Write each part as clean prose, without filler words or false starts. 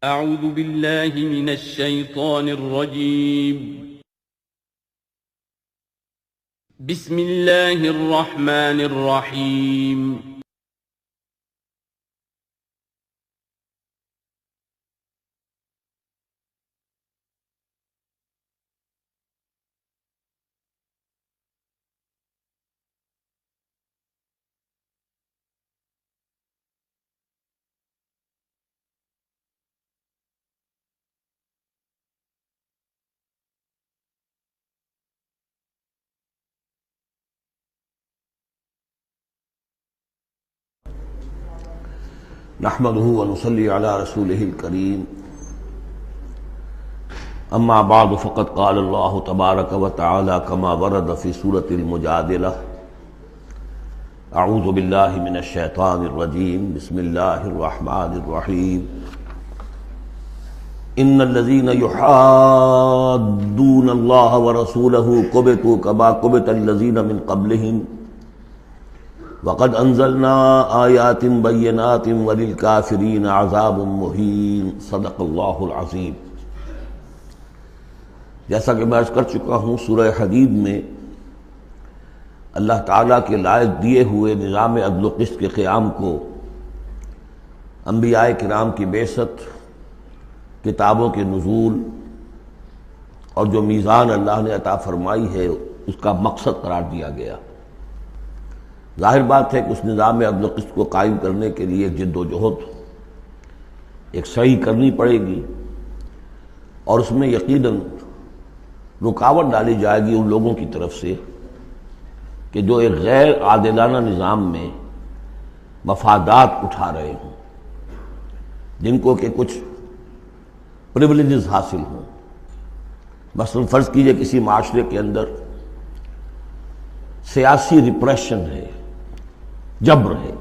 اعوذ باللہ من الشیطان الرجیم بسم اللہ الرحمن الرحیم نحمده ونصلي على رسوله الكريم اما بعد فقد قال الله تبارك وتعالى كما ورد في سورة المجادلة اعوذ بالله من الشيطان الرجيم بسم الله الرحمن الرحيم ان الذين يحادون الله ورسوله كبتوا كما كبت الذين من قبلهم وقد انزلنا آیات بینات وللکافرین عذاب مہین صدق اللہ العظیم۔ جیسا کہ میں عرض کر چکا ہوں، سورہ حدید میں اللہ تعالیٰ کے لائق دیے ہوئے نظام عدل و قسط کے قیام کو، انبیاء کرام کی بعثت، کتابوں کے نزول اور جو میزان اللہ نے عطا فرمائی ہے اس کا مقصد قرار دیا گیا۔ ظاہر بات ہے کہ اس نظام عدل و قسط کو قائم کرنے کے لیے ایک جد و جہد، ایک سعی کرنی پڑے گی، اور اس میں یقیناً رکاوٹ ڈالی جائے گی ان لوگوں کی طرف سے کہ جو ایک غیر عادلانہ نظام میں مفادات اٹھا رہے ہوں، جن کو کہ کچھ پریولیجز حاصل ہوں۔ مثلا فرض کیجئے کسی معاشرے کے اندر سیاسی ریپریشن ہے، جبر ہے،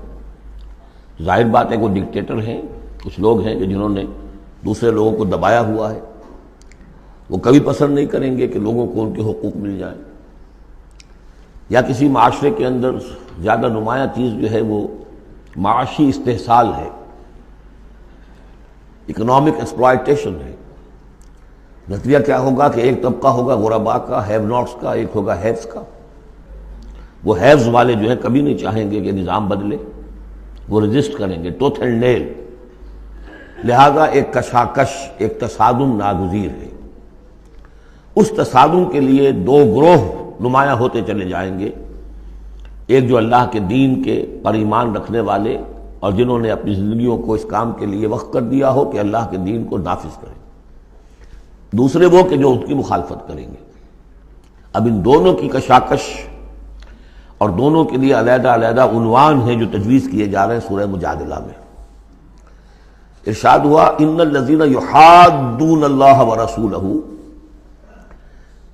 ظاہر بات ہے کوئی ڈکٹیٹر ہیں، کچھ لوگ ہیں کہ جنہوں نے دوسرے لوگوں کو دبایا ہوا ہے، وہ کبھی پسند نہیں کریں گے کہ لوگوں کو ان کے حقوق مل جائیں۔ یا کسی معاشرے کے اندر زیادہ نمایاں چیز جو ہے وہ معاشی استحصال ہے، اکنامک ایکسپلائٹیشن ہے۔ نتیجہ کیا ہوگا کہ ایک طبقہ ہوگا غرباء کا، ہیو ناٹس کا، ایک ہوگا ہیوز کا۔ وہ ہیوز والے جو ہیں کبھی نہیں چاہیں گے کہ نظام بدلے، وہ رجسٹ کریں گے ٹوتھ اینڈ نیل۔ لہذا ایک کشاکش، ایک تصادم ناگزیر ہے۔ اس تصادم کے لیے دو گروہ نمایاں ہوتے چلے جائیں گے، ایک جو اللہ کے دین کے پر ایمان رکھنے والے اور جنہوں نے اپنی زندگیوں کو اس کام کے لیے وقف کر دیا ہو کہ اللہ کے دین کو نافذ کریں، دوسرے وہ کہ جو اس کی مخالفت کریں گے۔ اب ان دونوں کی کشاکش اور دونوں کے لیے علیحدہ علیحدہ عنوان ہیں جو تجویز کیے جا رہے ہیں سورہ مجادلہ میں۔ ارشاد ہوا ان الذین یحادون اللہ ورسولہ،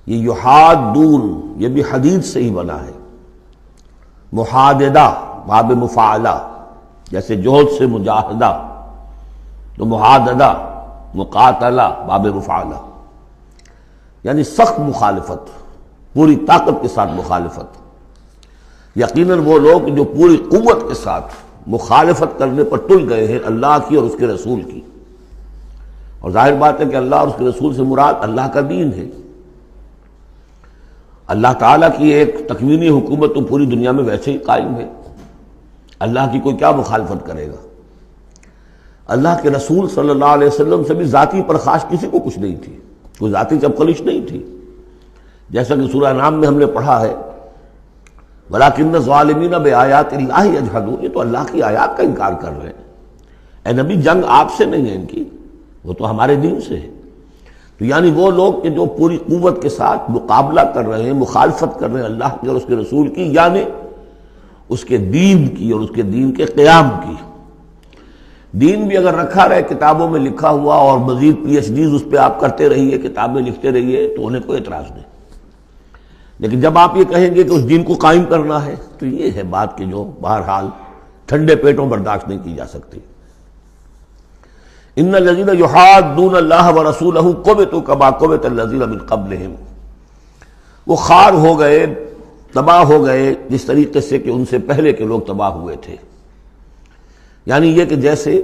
یہ یحادون یہ بھی حدید سے ہی بنا ہے، محاددہ باب مفاعلہ، جیسے جوہد سے مجاہدہ تو محاددہ مقاتلہ باب مفاعلہ، یعنی سخت مخالفت، پوری طاقت کے ساتھ مخالفت۔ یقیناً وہ لوگ جو پوری قوت کے ساتھ مخالفت کرنے پر تل گئے ہیں اللہ کی اور اس کے رسول کی، اور ظاہر بات ہے کہ اللہ اور اس کے رسول سے مراد اللہ کا دین ہے۔ اللہ تعالیٰ کی ایک تکوینی حکومت تو پوری دنیا میں ویسے ہی قائم ہے، اللہ کی کوئی کیا مخالفت کرے گا؟ اللہ کے رسول صلی اللہ علیہ وسلم سے بھی ذاتی پرخاش کسی کو کچھ نہیں تھی، کوئی ذاتی چپقلش نہیں تھی، جیسا کہ سورہ انعام میں ہم نے پڑھا ہے وَلَٰكِنَّ الظَّالِمِينَ بِآيَاتِ اللَّهِ يَجْحَدُونَ، یہ تو اللہ کی آیات کا انکار کر رہے ہیں۔ اے نبی جنگ آپ سے نہیں ہے ان کی، وہ تو ہمارے دین سے ہے۔ تو یعنی وہ لوگ کہ جو پوری قوت کے ساتھ مقابلہ کر رہے ہیں، مخالفت کر رہے ہیں اللہ کی اور اس کے رسول کی، یعنی اس کے دین کی اور اس کے دین کے قیام کی۔ دین بھی اگر رکھا رہے کتابوں میں لکھا ہوا اور مزید پی ایچ ڈیز اس پہ آپ کرتے رہیے، کتابیں لکھتے رہیے، تو انہیں کوئی اعتراض نہیں، لیکن جب آپ یہ کہیں گے کہ اس دین کو قائم کرنا ہے تو یہ ہے بات کہ جو بہرحال ٹھنڈے پیٹوں برداشت نہیں کی جا سکتی۔ ان الذین یحادون اللہ ورسولہ کبتوا کما کبت الذین من قبلہم، وہ خوار ہو گئے، تباہ ہو گئے جس طریقے سے کہ ان سے پہلے کے لوگ تباہ ہوئے تھے۔ یعنی یہ کہ جیسے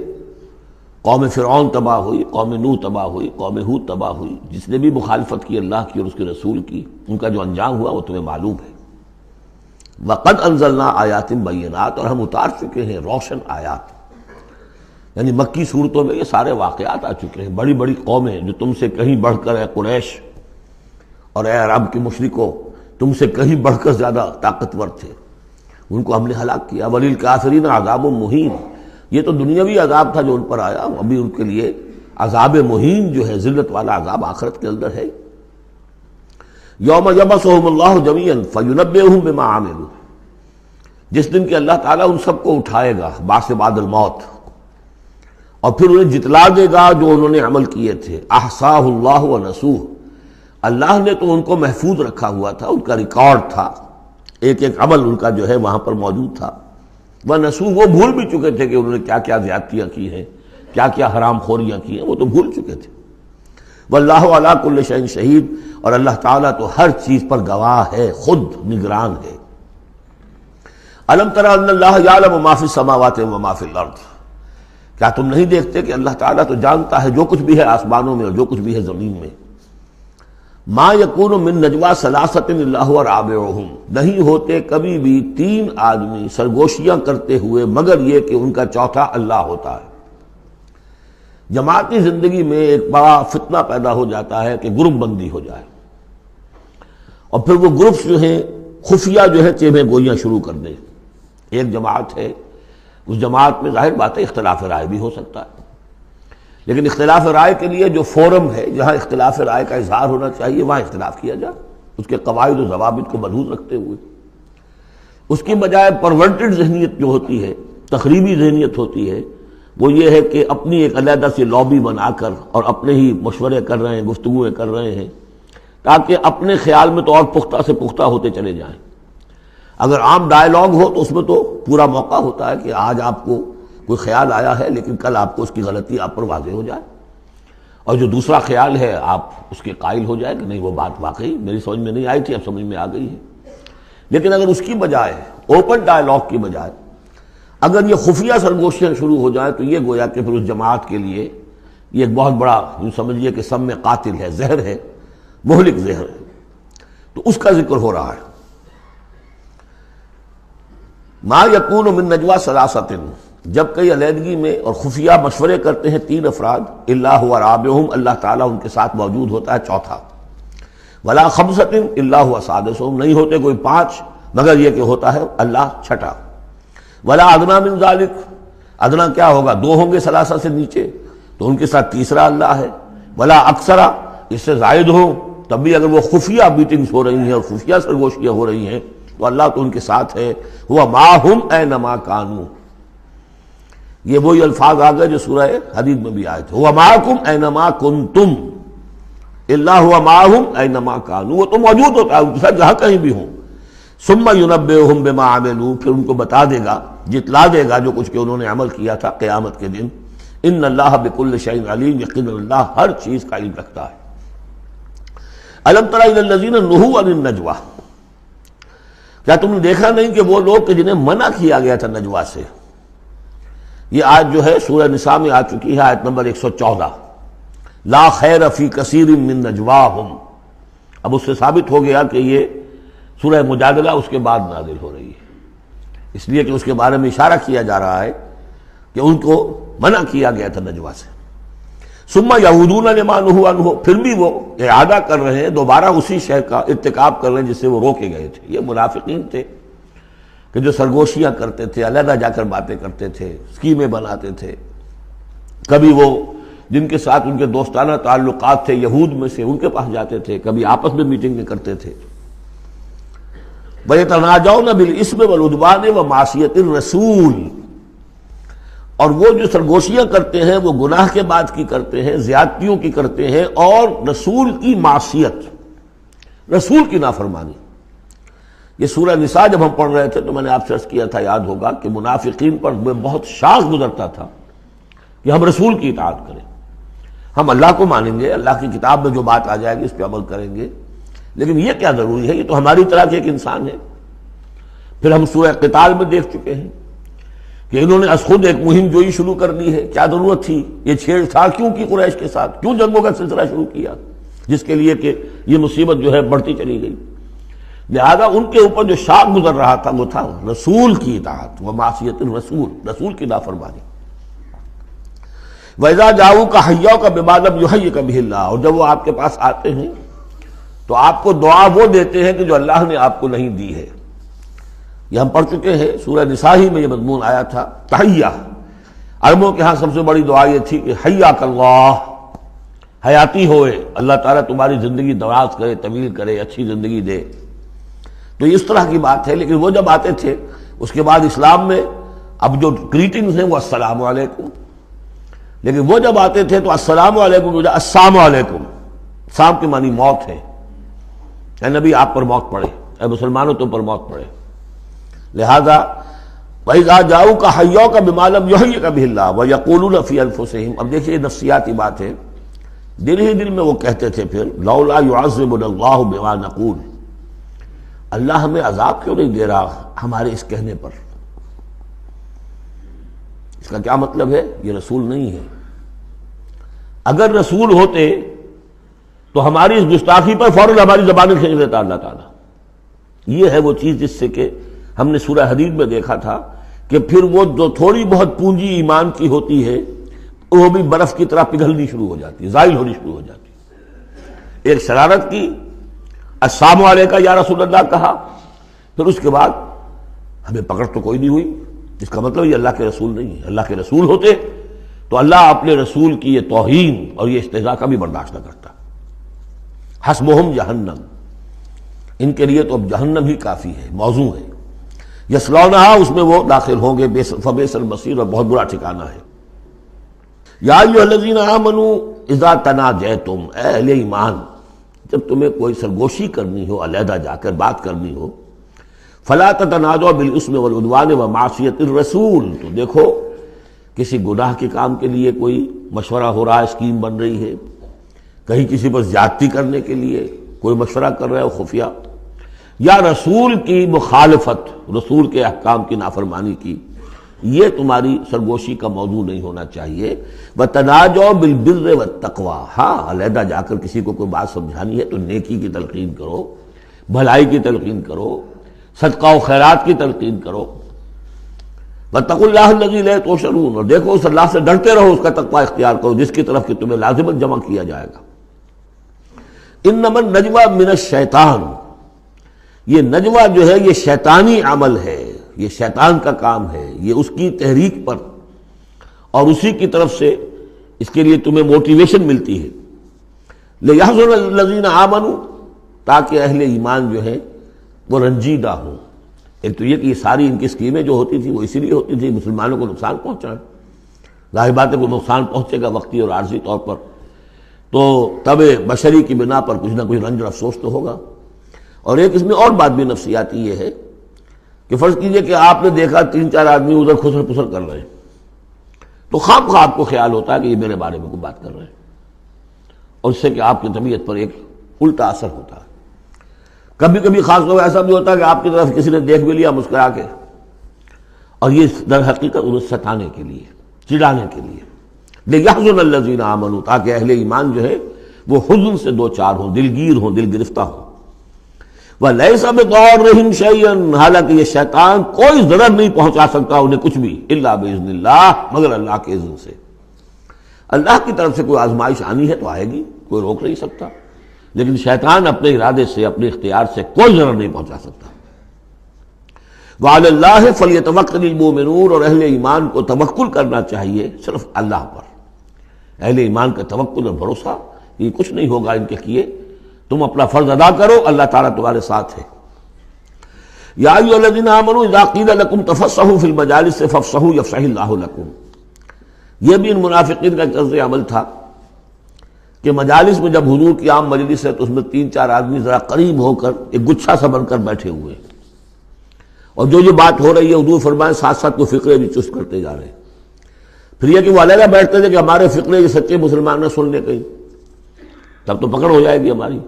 قوم فرعون تباہ ہوئی، قوم نوح تباہ ہوئی، قوم ہود تباہ ہوئی. جس نے بھی مخالفت کی اللہ کی اور اس کے رسول کی، ان کا جو انجام ہوا وہ تمہیں معلوم ہے. وَقَدْ أَنزَلْنَا آیَاتٍ بَيِّنَاتٍ، اور ہم اتار چکے ہیں روشن آیات. یعنی مکی صورتوں میں یہ سارے واقعات آ چکے ہیں. بڑی بڑی قومیں جو تم سے کہیں بڑھ کر، اے قریش اور اے عرب کے مشرکوں، تم سے کہیں بڑھ کر زیادہ طاقتور تھے، ان کو ہم نے ہلاک کیا. وَلِلْكَافِرِينَ عَذَابٌ مُّهِينٌ، یہ تو دنیاوی عذاب تھا جو ان پر آیا، ابھی ان کے لیے عذاب مہین جو ہے ذلت والا عذاب آخرت کے اندر ہے. یوم یبعثہم اللہ جمیعا فینبئہم بما عملوا، جس دن کہ اللہ تعالیٰ ان سب کو اٹھائے گا بعث بعد الموت، اور پھر انہیں جتلا دے گا جو انہوں نے عمل کیے تھے. احصاہ اللہ ونسوہ، اللہ نے تو ان کو محفوظ رکھا ہوا تھا، ان کا ریکارڈ تھا، ایک ایک عمل ان کا جو ہے وہاں پر موجود تھا. وَنَسُوا، وہ بھول بھی چکے تھے کہ انہوں نے کیا کیا زیادتیاں کی ہیں، کیا کیا حرام خوریاں کی ہیں، وہ تو بھول چکے تھے. وَاللَّهُ عَلَىٰ كُلِّ شَيْءٍ شَهِيدٌ، اور اللہ تعالیٰ تو ہر چیز پر گواہ ہے، خود نگران ہے. أَلَمْ تَرَ أَنَّ اللَّهَ يَعْلَمُ مَا فِي السَّمَاوَاتِ وَمَا فِي الْأَرْضِ، کیا تم نہیں دیکھتے کہ اللہ تعالیٰ تو جانتا ہے جو کچھ بھی ہے آسمانوں میں اور جو کچھ بھی ہے زمین میں. ما یکون من نجوا ثلاثۃ الا هو رابعهم، نہیں ہوتے کبھی بھی تین آدمی سرگوشیاں کرتے ہوئے مگر یہ کہ ان کا چوتھا اللہ ہوتا ہے. جماعتی زندگی میں ایک بڑا فتنہ پیدا ہو جاتا ہے کہ گروپ بندی ہو جائے، اور پھر وہ گروپس جو ہیں خفیہ جو ہے چیمیں گوئیاں شروع کر دیں. ایک جماعت ہے، اس جماعت میں ظاہر بات ہے اختلاف رائے بھی ہو سکتا ہے، لیکن اختلاف رائے کے لیے جو فورم ہے جہاں اختلاف رائے کا اظہار ہونا چاہیے وہاں اختلاف کیا جائے، اس کے قواعد و ضوابط کو ملحوظ رکھتے ہوئے. اس کی بجائے پرورٹڈ ذہنیت جو ہوتی ہے، تخریبی ذہنیت ہوتی ہے، وہ یہ ہے کہ اپنی ایک علیحدہ سی لابی بنا کر اور اپنے ہی مشورے کر رہے ہیں، گفتگویں کر رہے ہیں، تاکہ اپنے خیال میں تو اور پختہ سے پختہ ہوتے چلے جائیں. اگر عام ڈائیلاگ ہو تو اس میں تو پورا موقع ہوتا ہے کہ آج آپ کو کوئی خیال آیا ہے لیکن کل آپ کو اس کی غلطی آپ پر واضح ہو جائے، اور جو دوسرا خیال ہے آپ اس کے قائل ہو جائے کہ نہیں وہ بات واقعی میری سمجھ میں نہیں آئی تھی، اب سمجھ میں آ گئی ہے. لیکن اگر اس کی بجائے اوپن ڈائیلاگ کی بجائے اگر یہ خفیہ سرگوشیاں شروع ہو جائیں تو یہ گویا کہ پھر اس جماعت کے لیے یہ ایک بہت بڑا یوں سمجھیے کہ سم میں قاتل ہے، زہر ہے، مہلک زہر ہے. تو اس کا ذکر ہو رہا ہے. ما یکون من نجوا ثلاثۃ، جب کئی علیحدگی میں اور خفیہ مشورے کرتے ہیں تین افراد، الا هو رابعهم، اللہ تعالیٰ ان کے ساتھ موجود ہوتا ہے چوتھا. ولا خمسۃ الا هو سادسهم، نہیں ہوتے کوئی پانچ مگر یہ کہ ہوتا ہے اللہ چھٹا. ولا ادنی من ذلک، ادنا کیا ہوگا، دو ہوں گے ثلاثہ سے نیچے تو ان کے ساتھ تیسرا اللہ ہے. ولا اکثر، اس سے زائد ہو تب بھی اگر وہ خفیہ میٹنگز ہو رہی ہیں اور خفیہ سرگوشیاں ہو رہی ہیں تو اللہ تو ان کے ساتھ ہے. ہوا معہم اینما کانوا، یہ وہی الفاظ آ گئے جو سورہ حدید میں بھی آئے تھے. ہوا معکم اینما کنتم، اللہ ہوا معہم اینما کانوا، وہ تو موجود ہوتا ہے ان کے ساتھ جہاں کہیں بھی ہوں. ثم ینبئہم بما عملوا، پھر ان کو بتا دے گا، جتلا دے گا جو کچھ کہ انہوں نے عمل کیا تھا قیامت کے دن. ان اللہ بکل شیء علیم، یقینا اللہ ہر چیز کا علم رکھتا ہے. الم تر الی الذین نہوا عن النجوی، کیا تم نے دیکھا نہیں کہ وہ لوگ کہ جنہیں منع کیا گیا تھا نجوا سے. یہ آیت جو ہے سورہ نساء میں آ چکی ہے، آیت نمبر 114. لا خیر فی کثیر من نجواہم، اب اس سے ثابت ہو گیا کہ یہ سورہ مجادلہ اس کے بعد نازل ہو رہی ہے، اس لیے کہ اس کے بارے میں اشارہ کیا جا رہا ہے کہ ان کو منع کیا گیا تھا نجوا سے. ثم یعودون لما نہوا عنہ، پھر بھی وہ اعادہ کر رہے ہیں، دوبارہ اسی شے کا ارتکاب کر رہے ہیں جس سے وہ روکے گئے تھے. یہ منافقین تھے کہ جو سرگوشیاں کرتے تھے، علیحدہ جا کر باتیں کرتے تھے، اسکیمیں بناتے تھے. کبھی وہ جن کے ساتھ ان کے دوستانہ تعلقات تھے یہود میں سے ان کے پاس جاتے تھے، کبھی آپس میں میٹنگیں کرتے تھے. وَيَتَنَاجَوْنَ بِالْإِثْمِ وَالْعُدْوَانِ وَمَعْصِيَةِ الرَّسُولِ، اور وہ جو سرگوشیاں کرتے ہیں وہ گناہ کے بعد کی کرتے ہیں، زیادتیوں کی کرتے ہیں، اور رسول کی معصیت، رسول کی نافرمانی. یہ سورہ نساء جب ہم پڑھ رہے تھے تو میں نے آپ سے عرض کیا تھا، یاد ہوگا کہ منافقین پر بہت شاخ گزرتا تھا کہ ہم رسول کی اطاعت کریں، ہم اللہ کو مانیں گے، اللہ کی کتاب میں جو بات آ جائے گی اس پہ عمل کریں گے، لیکن یہ کیا ضروری ہے، یہ تو ہماری طرح کے ایک انسان ہے. پھر ہم سورہ قتال میں دیکھ چکے ہیں کہ انہوں نے از خود ایک مہم جوئی شروع کر دی ہے. کیا ضرورت تھی؟ یہ چھیڑ چھاڑ کیوں کی قریش کے ساتھ؟ کیوں جنگوں کا سلسلہ شروع کیا جس کے لیے کہ یہ مصیبت جو ہے بڑھتی چلی گئی؟ لہذا ان کے اوپر جو شاق گزر رہا تھا وہ تھا رسول کی اطاعت و معصیت الرسول، رسول کی نافرمانی. وَإِذَا جَاءُوكَ حَيَّوْكَ بِمَا لَمْ يُحَيِّكَ بِهِ اللَّهُ، اور جب وہ آپ کے پاس آتے ہیں تو آپ کو دعا وہ دیتے ہیں کہ جو اللہ نے آپ کو نہیں دی ہے. یہ ہم پڑھ چکے ہیں، سورہ نساء ہی میں یہ مضمون آیا تھا. تحیہ، عربوں کے ہاں سب سے بڑی دعا یہ تھی کہ حیاک اللہ، حیاتی ہوئے، اللہ تعالیٰ تمہاری زندگی دراز کرے، طویل کرے، اچھی زندگی دے. تو اس طرح کی بات ہے. لیکن وہ جب آتے تھے اس کے بعد اسلام میں اب جو گریٹنگز ہیں وہ السلام علیکم، لیکن وہ جب آتے تھے تو السلام علیکم جو السلام علیکم، سام کے معنی موت ہے. اے نبی آپ پر موت پڑے، اے مسلمانوں تم پر موت پڑے. لہذا وَإِذَا جَاءُوكَ حَيَّوْكَ بِمَا لَمْ يُحَيِّكَ بِهِ اللَّهُ وَيَقُولُونَ فِي أَنفُسِهِمْ. اب دیکھیے یہ نفسیاتی بات ہے. دل ہی دل میں وہ کہتے تھے پھر لولا يعذبنا الله بما نقول، اللہ ہمیں عذاب کیوں نہیں دے رہا ہمارے اس کہنے پر. اس کا کیا مطلب ہے؟ یہ رسول نہیں ہے. اگر رسول ہوتے تو ہماری اس گستاخی پر فوراً ہماری زبانیں کھینچ دیتا اللہ تعالیٰ. یہ ہے وہ چیز جس سے کہ ہم نے سورہ حدید میں دیکھا تھا کہ پھر وہ جو تھوڑی بہت پونجی ایمان کی ہوتی ہے وہ بھی برف کی طرح پگھلنی شروع ہو جاتی ہے، زائل ہونی شروع ہو جاتی ہے. ایک شرارت کی، السلام علیکم یا رسول اللہ کہا، پھر اس کے بعد ہمیں پکڑ تو کوئی نہیں ہوئی. اس کا مطلب یہ اللہ کے رسول نہیں ہے. اللہ کے رسول ہوتے تو اللہ اپنے رسول کی یہ توہین اور یہ استہزاء کا بھی برداشت نہ کرتا. حسبہم جہنم، ان کے لیے تو اب جہنم ہی کافی ہے، موضوع ہے. یصلونہا، اس میں وہ داخل ہوں گے، فبئس المصیر، اور بہت برا ٹھکانہ ہے. یا ایھا الذین آمنوا اذا تناجیتم، اے اہل ایمان جب تمہیں کوئی سرگوشی کرنی ہو، علیحدہ جا کر بات کرنی ہو، فلا تتناجوا بالاسم والعدوان ومعصیۃ الرسول، تو دیکھو کسی گناہ کے کام کے لیے کوئی مشورہ ہو رہا ہے، اسکیم بن رہی ہے، کہیں کسی پر زیادتی کرنے کے لیے کوئی مشورہ کر رہا ہے خفیہ، یا رسول کی مخالفت، رسول کے احکام کی نافرمانی کی، یہ تمہاری سرگوشی کا موضوع نہیں ہونا چاہیے. وَتَنَاجَوْا بِالْبِرِّ وَالتَّقْوَىٰ، ہاں علیحدہ جا کر کسی کو کوئی بات سمجھانی ہے تو نیکی کی تلقین کرو، بھلائی کی تلقین کرو، صدقہ و خیرات کی تلقین کرو. وَاتَّقُوا اللَّهَ الَّذِي إِلَيْهِ تُحْشَرُونَ، اور دیکھو اس اللہ سے ڈرتے رہو، اس کا تقوی اختیار کرو جس کی طرف کہ تمہیں لازماً جمع کیا جائے گا. اِنَّمَا النَّجْوَىٰ مِنَ الشَّيْطَانِ، یہ نجوہ جو ہے یہ شیطانی عمل ہے، یہ شیطان کا کام ہے، یہ اس کی تحریک پر اور اسی کی طرف سے اس کے لیے تمہیں موٹیویشن ملتی ہے. لِيَحْزُنَ الَّذِينَ آمَنُوا، تاکہ اہل ایمان جو ہے وہ رنجیدہ ہوں. ایک تو یہ کہ یہ ساری ان کی اسکیمیں جو ہوتی تھی وہ اسی لیے ہوتی تھی مسلمانوں کو نقصان پہنچائیں. ظاہر بات ہے کوئی نقصان پہنچے گا وقتی اور عارضی طور پر تو طبع بشری کی بنا پر کچھ نہ کچھ رنج اور افسوس تو ہوگا. اور ایک اس میں اور بات بھی نفسیاتی یہ ہے کہ فرض کیجئے کہ آپ نے دیکھا 3-4 آدمی ادھر خسر پسر کر رہے ہیں تو خواہ خواہ آپ کو خیال ہوتا ہے کہ یہ میرے بارے میں کوئی بات کر رہے ہیں، اور اس سے کہ آپ کی طبیعت پر ایک الٹا اثر ہوتا ہے. کبھی کبھی خاص طور پر ایسا بھی ہوتا ہے کہ آپ کی طرف کسی نے دیکھ بھی لیا مسکرا کے، اور یہ در حقیقت انہیں ستانے کے لیے، چڑھانے کے لیے. لِيَحْزُنَ الَّذِينَ آمَنُوا، تاکہ اہل ایمان جو ہے وہ حزن سے دو چار ہوں، دلگیر ہوں، دل گرفتہ ہوں. وَلَيْسَ بِضَارِّهِمْ شَيْئًا، حالانکہ یہ شیطان کوئی ضرر نہیں پہنچا سکتا انہیں کچھ بھی، إِلَّا بِإِذْنِ اللَّهِ، مگر اللہ کے اذن سے. اللہ کی طرف سے کوئی آزمائش آنی ہے تو آئے گی، کوئی روک نہیں سکتا، لیکن شیطان اپنے ارادے سے، اپنے اختیار سے کوئی ضرر نہیں پہنچا سکتا. وَعَلَى اللَّهِ فَلْيَتَوَكَّلِ الْمُؤْمِنُونَ، اور اہل ایمان کو توکل کرنا چاہیے صرف اللہ پر. اہل ایمان کا توکل اور بھروسہ یہ کچھ نہیں ہوگا ان کے کیے، تم اپنا فرض ادا کرو، اللہ تعالیٰ تمہارے ساتھ ہے. یا ایھا الذین آمنوا اذا قیل لکم تفصحوا فی المجالس فافصحوا یفصح اللہ لکم. یہ بھی ان منافقین کا طرز عمل تھا کہ مجالس میں جب حضور کی عام مجلس ہے تو اس میں 3-4 آدمی ذرا قریب ہو کر ایک گچھا سا بن کر بیٹھے ہوئے ہیں، اور جو یہ بات ہو رہی ہے حضور فرمائیں ساتھ ساتھ وہ فقرے بھی چست کرتے جا رہے ہیں. پھر یہ کہ وہ علیحدہ بیٹھتے تھے کہ ہمارے فقرے یہ سچے مسلمان نہ سن لے کہیں، تب تو پکڑ ہو جائے گی ہماری.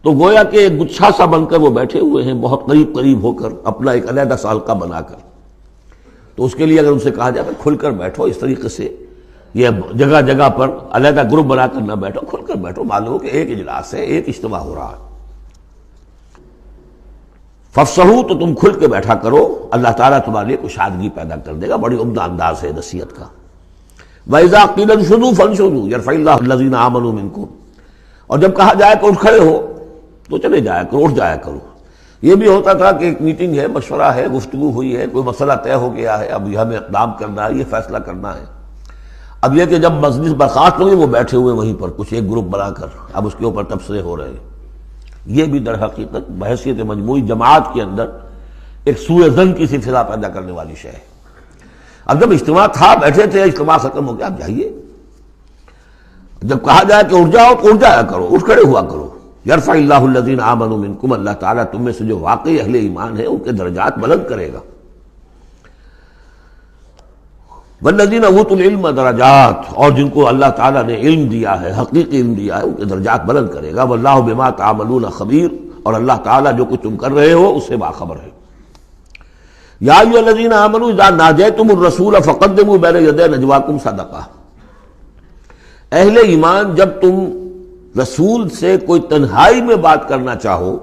تو گویا کہ ایک گچھا سا بن کر وہ بیٹھے ہوئے ہیں، بہت قریب قریب ہو کر، اپنا ایک علیحدہ سا حلقہ بنا کر. تو اس کے لیے اگر ان سے کہا جائے کہ کھل کر بیٹھو، اس طریقے سے یہ جگہ جگہ پر علیحدہ گروپ بنا کر نہ بیٹھو، کھل کر بیٹھو، معلوم ہو کہ ایک اجلاس ہے، ایک اجتماع ہو رہا ہے۔ فافصحوا، تو تم کھل کے بیٹھا کرو، اللہ تعالیٰ تمہارے لیے کشادگی پیدا کر دے گا۔ بڑی عمدہ انداز ہے نصیحت کا۔ وَإِذَا قِيلَ انشُزُوا فَانشُزُوا يَرْفَعِ اللَّهُ الَّذِينَ آمَنُوا مِنكُمْ، اور جب کہا جائے کہ اٹھ کھڑے ہو تو چلے جایا کرو، اٹھ جایا کرو۔ یہ بھی ہوتا تھا کہ ایک میٹنگ ہے، مشورہ ہے، گفتگو ہوئی ہے، کوئی مسئلہ طے ہو گیا ہے، اب یہ ہمیں اقدام کرنا ہے، یہ فیصلہ کرنا ہے۔ اب یہ کہ جب مجلس برخاست ہوئی وہ بیٹھے ہوئے وہیں پر کچھ ایک گروپ بنا کر اب اس کے اوپر تبصرے ہو رہے ہیں۔ یہ بھی در حقیقت بحیثیت مجموعی جماعت کے اندر ایک سوء ظن کی سی فضا پیدا کرنے والی شے ہے۔ اب جب اجتماع تھا، بیٹھے تھے، اجتماع ختم ہو گیا، اب جائیے۔ جب کہا جائے کہ اٹھ جاؤ تو اٹھ جایا کرو، اٹھ کھڑے ہوا کرو۔ یرفع اللہ الذین آمنوا منکم، اللہ تعالیٰ تم میں سے جو واقعی اہل ایمان ہے ان کے درجات بلند کرے گا۔ والذین اوتوا العلم درجات، اور جن کو اللہ تعالیٰ نے علم دیا ہے، حقیقی علم دیا ہے، ان کے درجات بلند کرے گا۔ واللہ بما تعملون خبیر، اور اللہ تعالیٰ جو کچھ تم کر رہے ہو اس سے باخبر ہے۔ یا ایھا الذین آمنوا اذا ناجیتم الرسول فقدموا بین یدی نجواکم صدقہ، اہل ایمان جب تم رسول سے کوئی تنہائی میں بات کرنا چاہو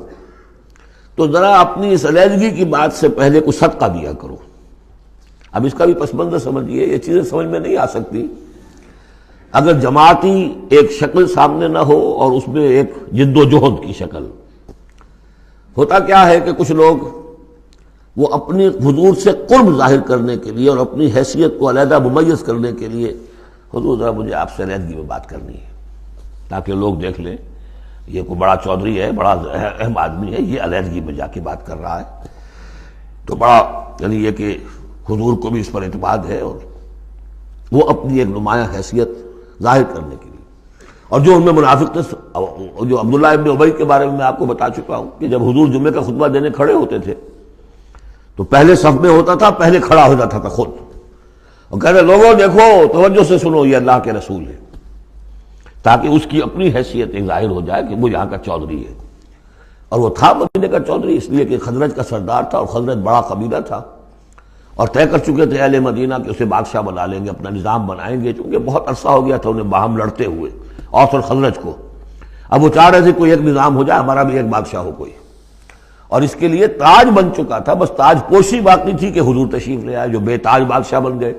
تو ذرا اپنی اس علیحدگی کی بات سے پہلے کچھ صدقہ دیا کرو۔ اب اس کا بھی پس منظر سمجھیے، یہ چیزیں سمجھ میں نہیں آ سکتی اگر جماعتی ایک شکل سامنے نہ ہو اور اس میں ایک جد و جہد کی شکل۔ ہوتا کیا ہے کہ کچھ لوگ وہ اپنی حضور سے قرب ظاہر کرنے کے لیے اور اپنی حیثیت کو علیحدہ ممیز کرنے کے لیے، حضور ذرا مجھے آپ سے علیحدگی میں بات کرنی ہے تاکہ لوگ دیکھ لیں یہ کوئی بڑا چودھری ہے، بڑا اہم آدمی ہے، یہ علیحدگی میں جا کے بات کر رہا ہے، تو بڑا یعنی یہ کہ حضور کو بھی اس پر اعتماد ہے، اور وہ اپنی ایک نمایاں حیثیت ظاہر کرنے کے لیے۔ اور جو ان میں منافق تھے، جو عبداللہ ابن ابی کے بارے میں آپ کو بتا چکا ہوں کہ جب حضور جمعے کا خطبہ دینے کھڑے ہوتے تھے تو پہلے صف میں ہوتا تھا، پہلے کھڑا ہو جاتا تھا خود، اور کہہ رہے لوگوں دیکھو توجہ سے سنو، یہ اللہ کے رسول ہے، تاکہ اس کی اپنی حیثیت ایک ظاہر ہو جائے کہ وہ یہاں کا چودھری ہے۔ اور وہ تھا مدینے کا چودھری، اس لیے کہ خزرج کا سردار تھا، اور خزرج بڑا قبیلہ تھا، اور طے کر چکے تھے اہل مدینہ کہ اسے بادشاہ بنا لیں گے، اپنا نظام بنائیں گے، چونکہ بہت عرصہ ہو گیا تھا انہیں باہم لڑتے ہوئے اوس اور خزرج کو۔ اب وہ چاہ رہے تھے کوئی ایک نظام ہو جائے، ہمارا بھی ایک بادشاہ ہو کوئی، اور اس کے لیے تاج بن چکا تھا، بس تاج پوشی باقی تھی کہ حضور تشریف لے آئے جو بے تاج بادشاہ بن گئے۔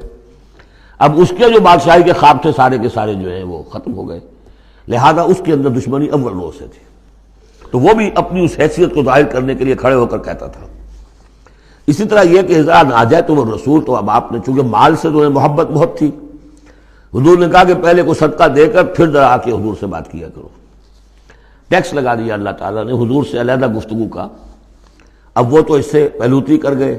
اب اس کے جو بادشاہی کے خواب تھے سارے کے سارے جو ہیں وہ ختم ہو گئے، لہذا اس کے اندر دشمنی اول روز سے تھی، تو وہ بھی اپنی اس حیثیت کو ظاہر کرنے کے لیے کھڑے ہو کر کہتا تھا۔ اسی طرح یہ کہ اذا ناجیتم الرسول، تو اب آپ نے چونکہ مال سے تو محبت بہت تھی، حضور نے کہا کہ پہلے کو صدقہ دے کر پھر ذرا آ کے حضور سے بات کیا کرو۔ ٹیکس لگا دیا اللہ تعالیٰ نے حضور سے علیحدہ گفتگو کا۔ اب وہ تو اس سے پہلوتی کر گئے،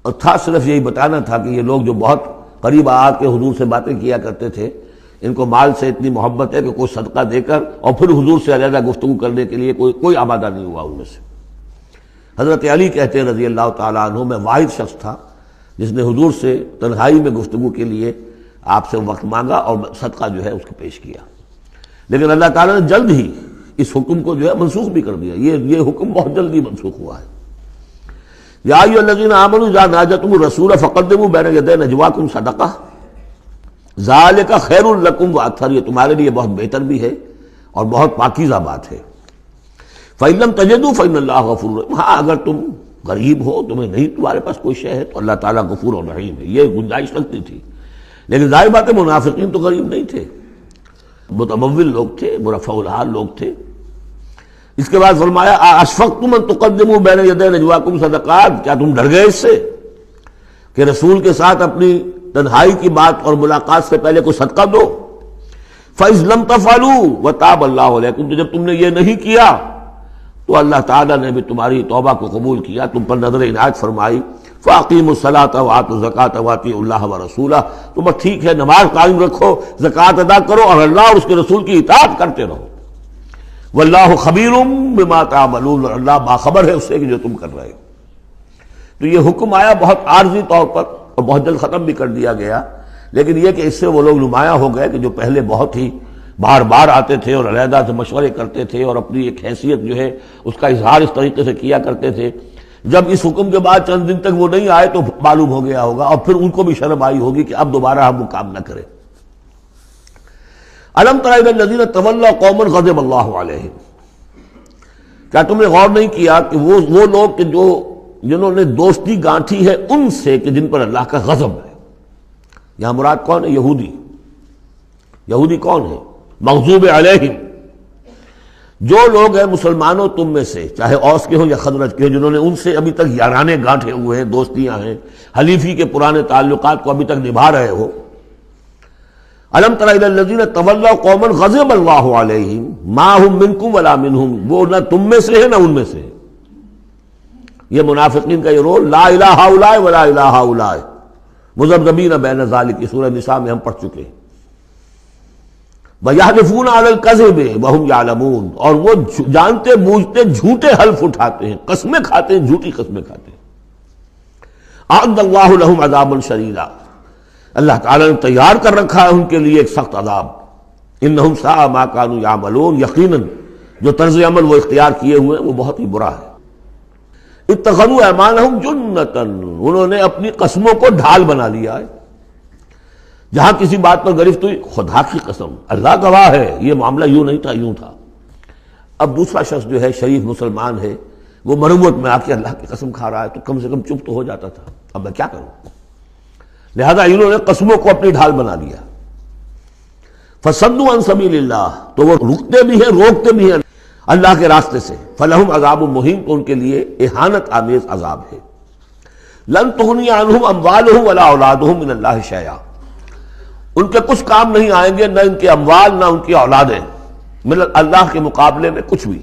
اور تھا صرف یہی بتانا تھا کہ یہ لوگ جو بہت قریب آ کے حضور سے باتیں کیا کرتے تھے، ان کو مال سے اتنی محبت ہے کہ کوئی صدقہ دے کر اور پھر حضور سے علیحدہ گفتگو کرنے کے لیے کوئی آمادہ نہیں ہوا ان میں سے۔ حضرت علی کہتے ہیں رضی اللہ تعالیٰ عنہ، میں واحد شخص تھا جس نے حضور سے تنہائی میں گفتگو کے لیے آپ سے وقت مانگا اور صدقہ جو ہے اس کو پیش کیا، لیکن اللہ تعالیٰ نے جلد ہی اس حکم کو جو ہے منسوخ بھی کر دیا۔ یہ حکم بہت جلدی منسوخ ہوا ہے۔ یا ایھا الذین آمنوا اذا ناجیتم الرسول فقدموا بین یدی نجواکم صدقہ ذالک خیر لکم واطہر، یہ تمہارے لیے بہت بہتر بھی ہے اور بہت پاکیزہ بات ہے۔ فإن لم تجدوا فإن اللہ غفور رحیم، ہاں اگر تم غریب ہو، تمہیں نہیں تمہارے پاس کوئی شے ہے تو اللہ تعالیٰ غفور اور رحیم ہے، یہ گنجائش رکھتی تھی۔ لیکن ظاہر بات ہے منافقین تو غریب نہیں تھے، متمول لوگ تھے، مرفع الحال لوگ تھے۔ اس کے بعد فرمایا اشفقتم ان تقدموا بین یدی نجواکم صدقات، کیا تم ڈر گئے اس سے کہ رسول کے ساتھ اپنی تنہائی کی بات اور ملاقات سے پہلے کوئی صدقہ دو؟ فإذ لم تفعلوا وتاب اللہ علیکم، تو جب تم نے یہ نہیں کیا تو اللہ تعالیٰ نے بھی تمہاری توبہ کو قبول کیا، تم پر نظر عنایت فرمائی۔ فاقیموا الصلاۃ وآتوا الزکاۃ وأطیعوا اللہ ورسولہ، تو بس ٹھیک ہے، نماز قائم رکھو، زکوٰۃ ادا کرو، اور اللہ اور اس کے رسول کی اطاعت کرتے رہو۔ واللہ خبیر بما تعملون، اور اللہ باخبر ہے اس سے کہ جو تم کر رہے ہو۔ تو یہ حکم آیا بہت عارضی طور پر اور بہت جلد ختم بھی کر دیا گیا، لیکن یہ کہ اس سے وہ لوگ نمایاں ہو گئے کہ جو پہلے بہت ہی بار بار آتے تھے اور علیحدہ سے مشورے کرتے تھے اور اپنی ایک حیثیت جو ہے اس کا اظہار اس طریقے سے کیا کرتے تھے جب اس حکم کے بعد چند دن تک وہ نہیں آئے تو معلوم ہو گیا ہوگا، اور پھر ان کو بھی شرم آئی ہوگی کہ اب دوبارہ ہم وہ کام نہ کریں۔ الم تر الی الذین تولوا قوما غضب اللہ علیہم، کیا تم نے غور نہیں کیا کہ وہ لوگ کہ جنہوں نے دوستی گانٹھی ہے ان سے کہ جن پر اللہ کا غضب ہے۔ یہاں مراد کون ہے؟ یہودی۔ یہودی کون ہے؟ مغضوب علیہم، جو لوگ ہیں مسلمانوں تم میں سے، چاہے اوس کے ہوں یا خزرج کے ہوں، جنہوں نے ان سے ابھی تک یارانے گانٹھے ہوئے ہیں، دوستیاں ہیں، حلیفی کے پرانے تعلقات کو ابھی تک نبھا رہے ہو۔ الم تر الی الذین تولوا قوما غضب اللہ علیہم ما هم منکم ولا منہم، وہ نہ تم میں سے ہے نہ ان میں سے۔ یہ منافقین کا یہ رول، لا الہ ہؤلاء ولا الہ ہؤلاء، مذبذبین بین ذلک، سورہ نساء میں ہم پڑھ چکے ہیں۔ وَيَحْلِفُونَ عَلَى الْكَذِبِ وَهُمْ يَعْلَمُونَ، اور وہ جانتے بوجھتے جھوٹے حلف اٹھاتے ہیں، قسمیں کھاتے ہیں، جھوٹی قسمیں کھاتے ہیں۔ أَعَدَّ اللَّهُ لَهُمْ عَذَابًا شَدِيدًا، اللہ تعالیٰ نے تیار کر رکھا ہے ان کے لیے ایک سخت عذاب۔ إِنَّهُمْ سَاءَ مَا كَانُوا يَعْمَلُونَ، یقیناً جو طرز عمل وہ اختیار کیے ہوئے ہیں وہ بہت ہی برا ہے۔ اتخذوا أيمانهم جنة، انہوں نے اپنی قسموں کو ڈھال بنا لیا ہے۔ جہاں کسی بات پر گرفت ہوئی، خدا کی قسم، اللہ گواہ ہے یہ معاملہ یوں نہیں تھا، یوں تھا۔ اب دوسرا شخص جو ہے شریف مسلمان ہے، وہ مروت میں آ کے اللہ کی قسم کھا رہا ہے تو کم سے کم چپ تو ہو جاتا تھا، اب میں کیا کروں؟ لہذا انہوں نے قسموں کو اپنی ڈھال بنا لیا۔ فصدوا عن سبیل اللہ، تو وہ رکتے بھی ہیں، روکتے بھی ہیں اللہ کے راستے سے۔ فلہم عذاب مہین، تو ان کے لیے اہانت آمیز عذاب ہے۔ لن تغنی عنہم اموالہم ولا اولادہم من اللہ شیئا، ان کے کچھ کام نہیں آئیں گے، نہ ان کے اموال نہ ان کی اولادیں، اللہ کے مقابلے میں کچھ بھی۔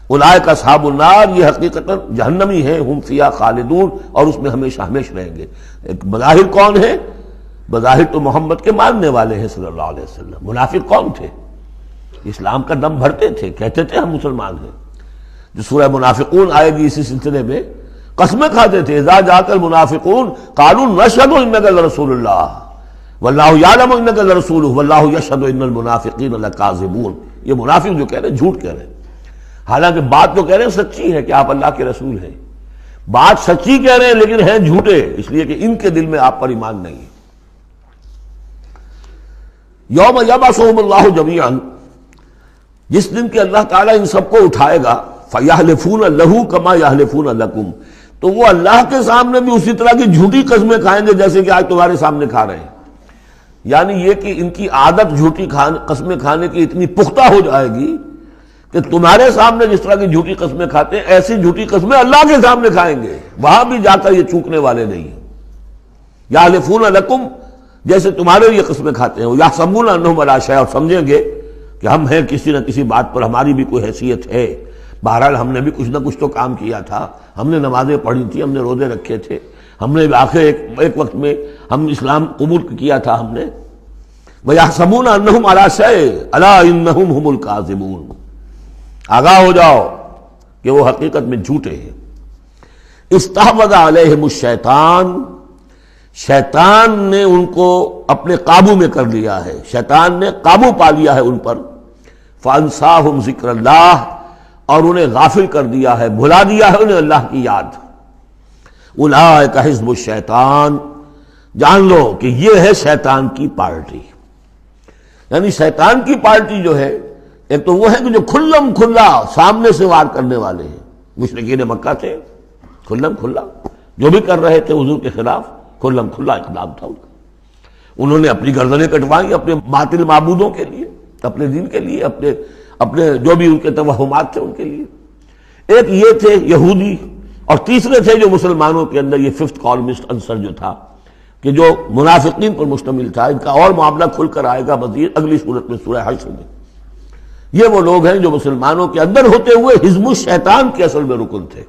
اولئک اصحاب النار، یہ حقیقتاً جہنمی ہیں، ہم فیہا خالدون، اور اس میں ہمیشہ ہمیشہ رہیں گے۔ ایک بظاہر کون ہے؟ بظاہر تو محمد کے ماننے والے ہیں صلی اللہ علیہ وسلم۔ منافق کون تھے؟ اسلام کا دم بھرتے تھے، کہتے تھے ہم مسلمان ہیں۔ جو سورہ منافقون آئے گی اسی سلسلے میں، قسمیں کھاتے تھے، اذا جاءک المنافقون قالوا نشہد انک لرسول اللہ واللہ یعلم انک لرسولہ واللہ یشہد ان المنافقین لکاذبون۔ یہ منافق جو کہہ رہے ہیں جھوٹ کہہ رہے ہیں، حالانکہ بات تو کہہ رہے ہیں سچی ہے کہ آپ اللہ کے رسول ہیں، بات سچی کہہ رہے ہیں لیکن ہیں جھوٹے، اس لیے کہ ان کے دل میں آپ پر ایمان نہیں ہے۔ یوم یبعثہم اللہ جمیعا، جس دن کہ اللہ تعالیٰ ان سب کو اٹھائے گا، فیحلفون لہ کما یحلفون لکم، تو وہ اللہ کے سامنے بھی اسی طرح کی جھوٹی قسمیں کھائیں گے جیسے کہ آج تمہارے سامنے کھا رہے ہیں۔ یعنی یہ کہ ان کی عادت جھوٹی قسمیں کھانے کی اتنی پختہ ہو جائے گی کہ تمہارے سامنے جس طرح کی جھوٹی قسمیں کھاتے ہیں، ایسی جھوٹی قسمیں اللہ کے سامنے کھائیں گے، وہاں بھی جا کر یہ چوکنے والے نہیں ہیں۔ یحلفون لکم، جیسے تمہارے لیے قسمیں کھاتے ہیں، یحسبون انہم علی شیء، اور سمجھیں گے کہ ہم ہیں کسی نہ کسی بات پر، ہماری بھی کوئی حیثیت ہے، بہرحال ہم نے بھی کچھ نہ کچھ تو کام کیا تھا، ہم نے نمازیں پڑھی تھی، ہم نے روزے رکھے تھے، ہم نے آخر ایک وقت میں ہم اسلام قبول کیا تھا ہم نے۔ وَيَحْسَبُونَ أَنَّهُمْ عَلَىٰ شَيْءٍ أَلَا إِنَّهُمْ هُمُ الْكَاذِبُونَ، آگاہ ہو جاؤ کہ وہ حقیقت میں جھوٹے ہیں۔ استحوذ علیہم الشیطان، شیطان نے ان کو اپنے قابو میں کر لیا ہے، شیطان نے قابو پا لیا ہے ان پر۔ فَأَنْسَاهُمْ ذِكْرَ اللَّهِ، اور انہیں غافل کر دیا ہے، بھلا دیا ہے انہیں اللہ کی یاد۔ اولئک حزب الشیطان، جان لو کہ یہ ہے شیطان کی پارٹی۔ یعنی شیطان کی پارٹی جو ہے، ایک تو وہ ہے کہ جو کھلم کھلا سامنے سے وار کرنے والے ہیں، مشرکین مکہ تھے، کھلم کھلا جو بھی کر رہے تھے حضور کے خلاف، کھلم کھلا اقدام تھا ان کا۔ انہوں نے اپنی گردنیں کٹوائیں اپنے باطل معبودوں کے لیے، اپنے دین کے لیے، اپنے جو بھی ان کے توہمات تھے ان کے لیے۔ ایک یہ تھے یہودی، اور تیسرے تھے جو مسلمانوں کے اندر یہ ففتھ کالمسٹ عنصر جو تھا، کہ جو منافقین پر مشتمل تھا۔ ان کا اور معاملہ کھل کر آئے گا مزید اگلی صورت میں، سورہ حشر میں۔ یہ وہ لوگ ہیں جو مسلمانوں کے اندر ہوتے ہوئے حزب الشیطان کے اصل میں رکن تھے۔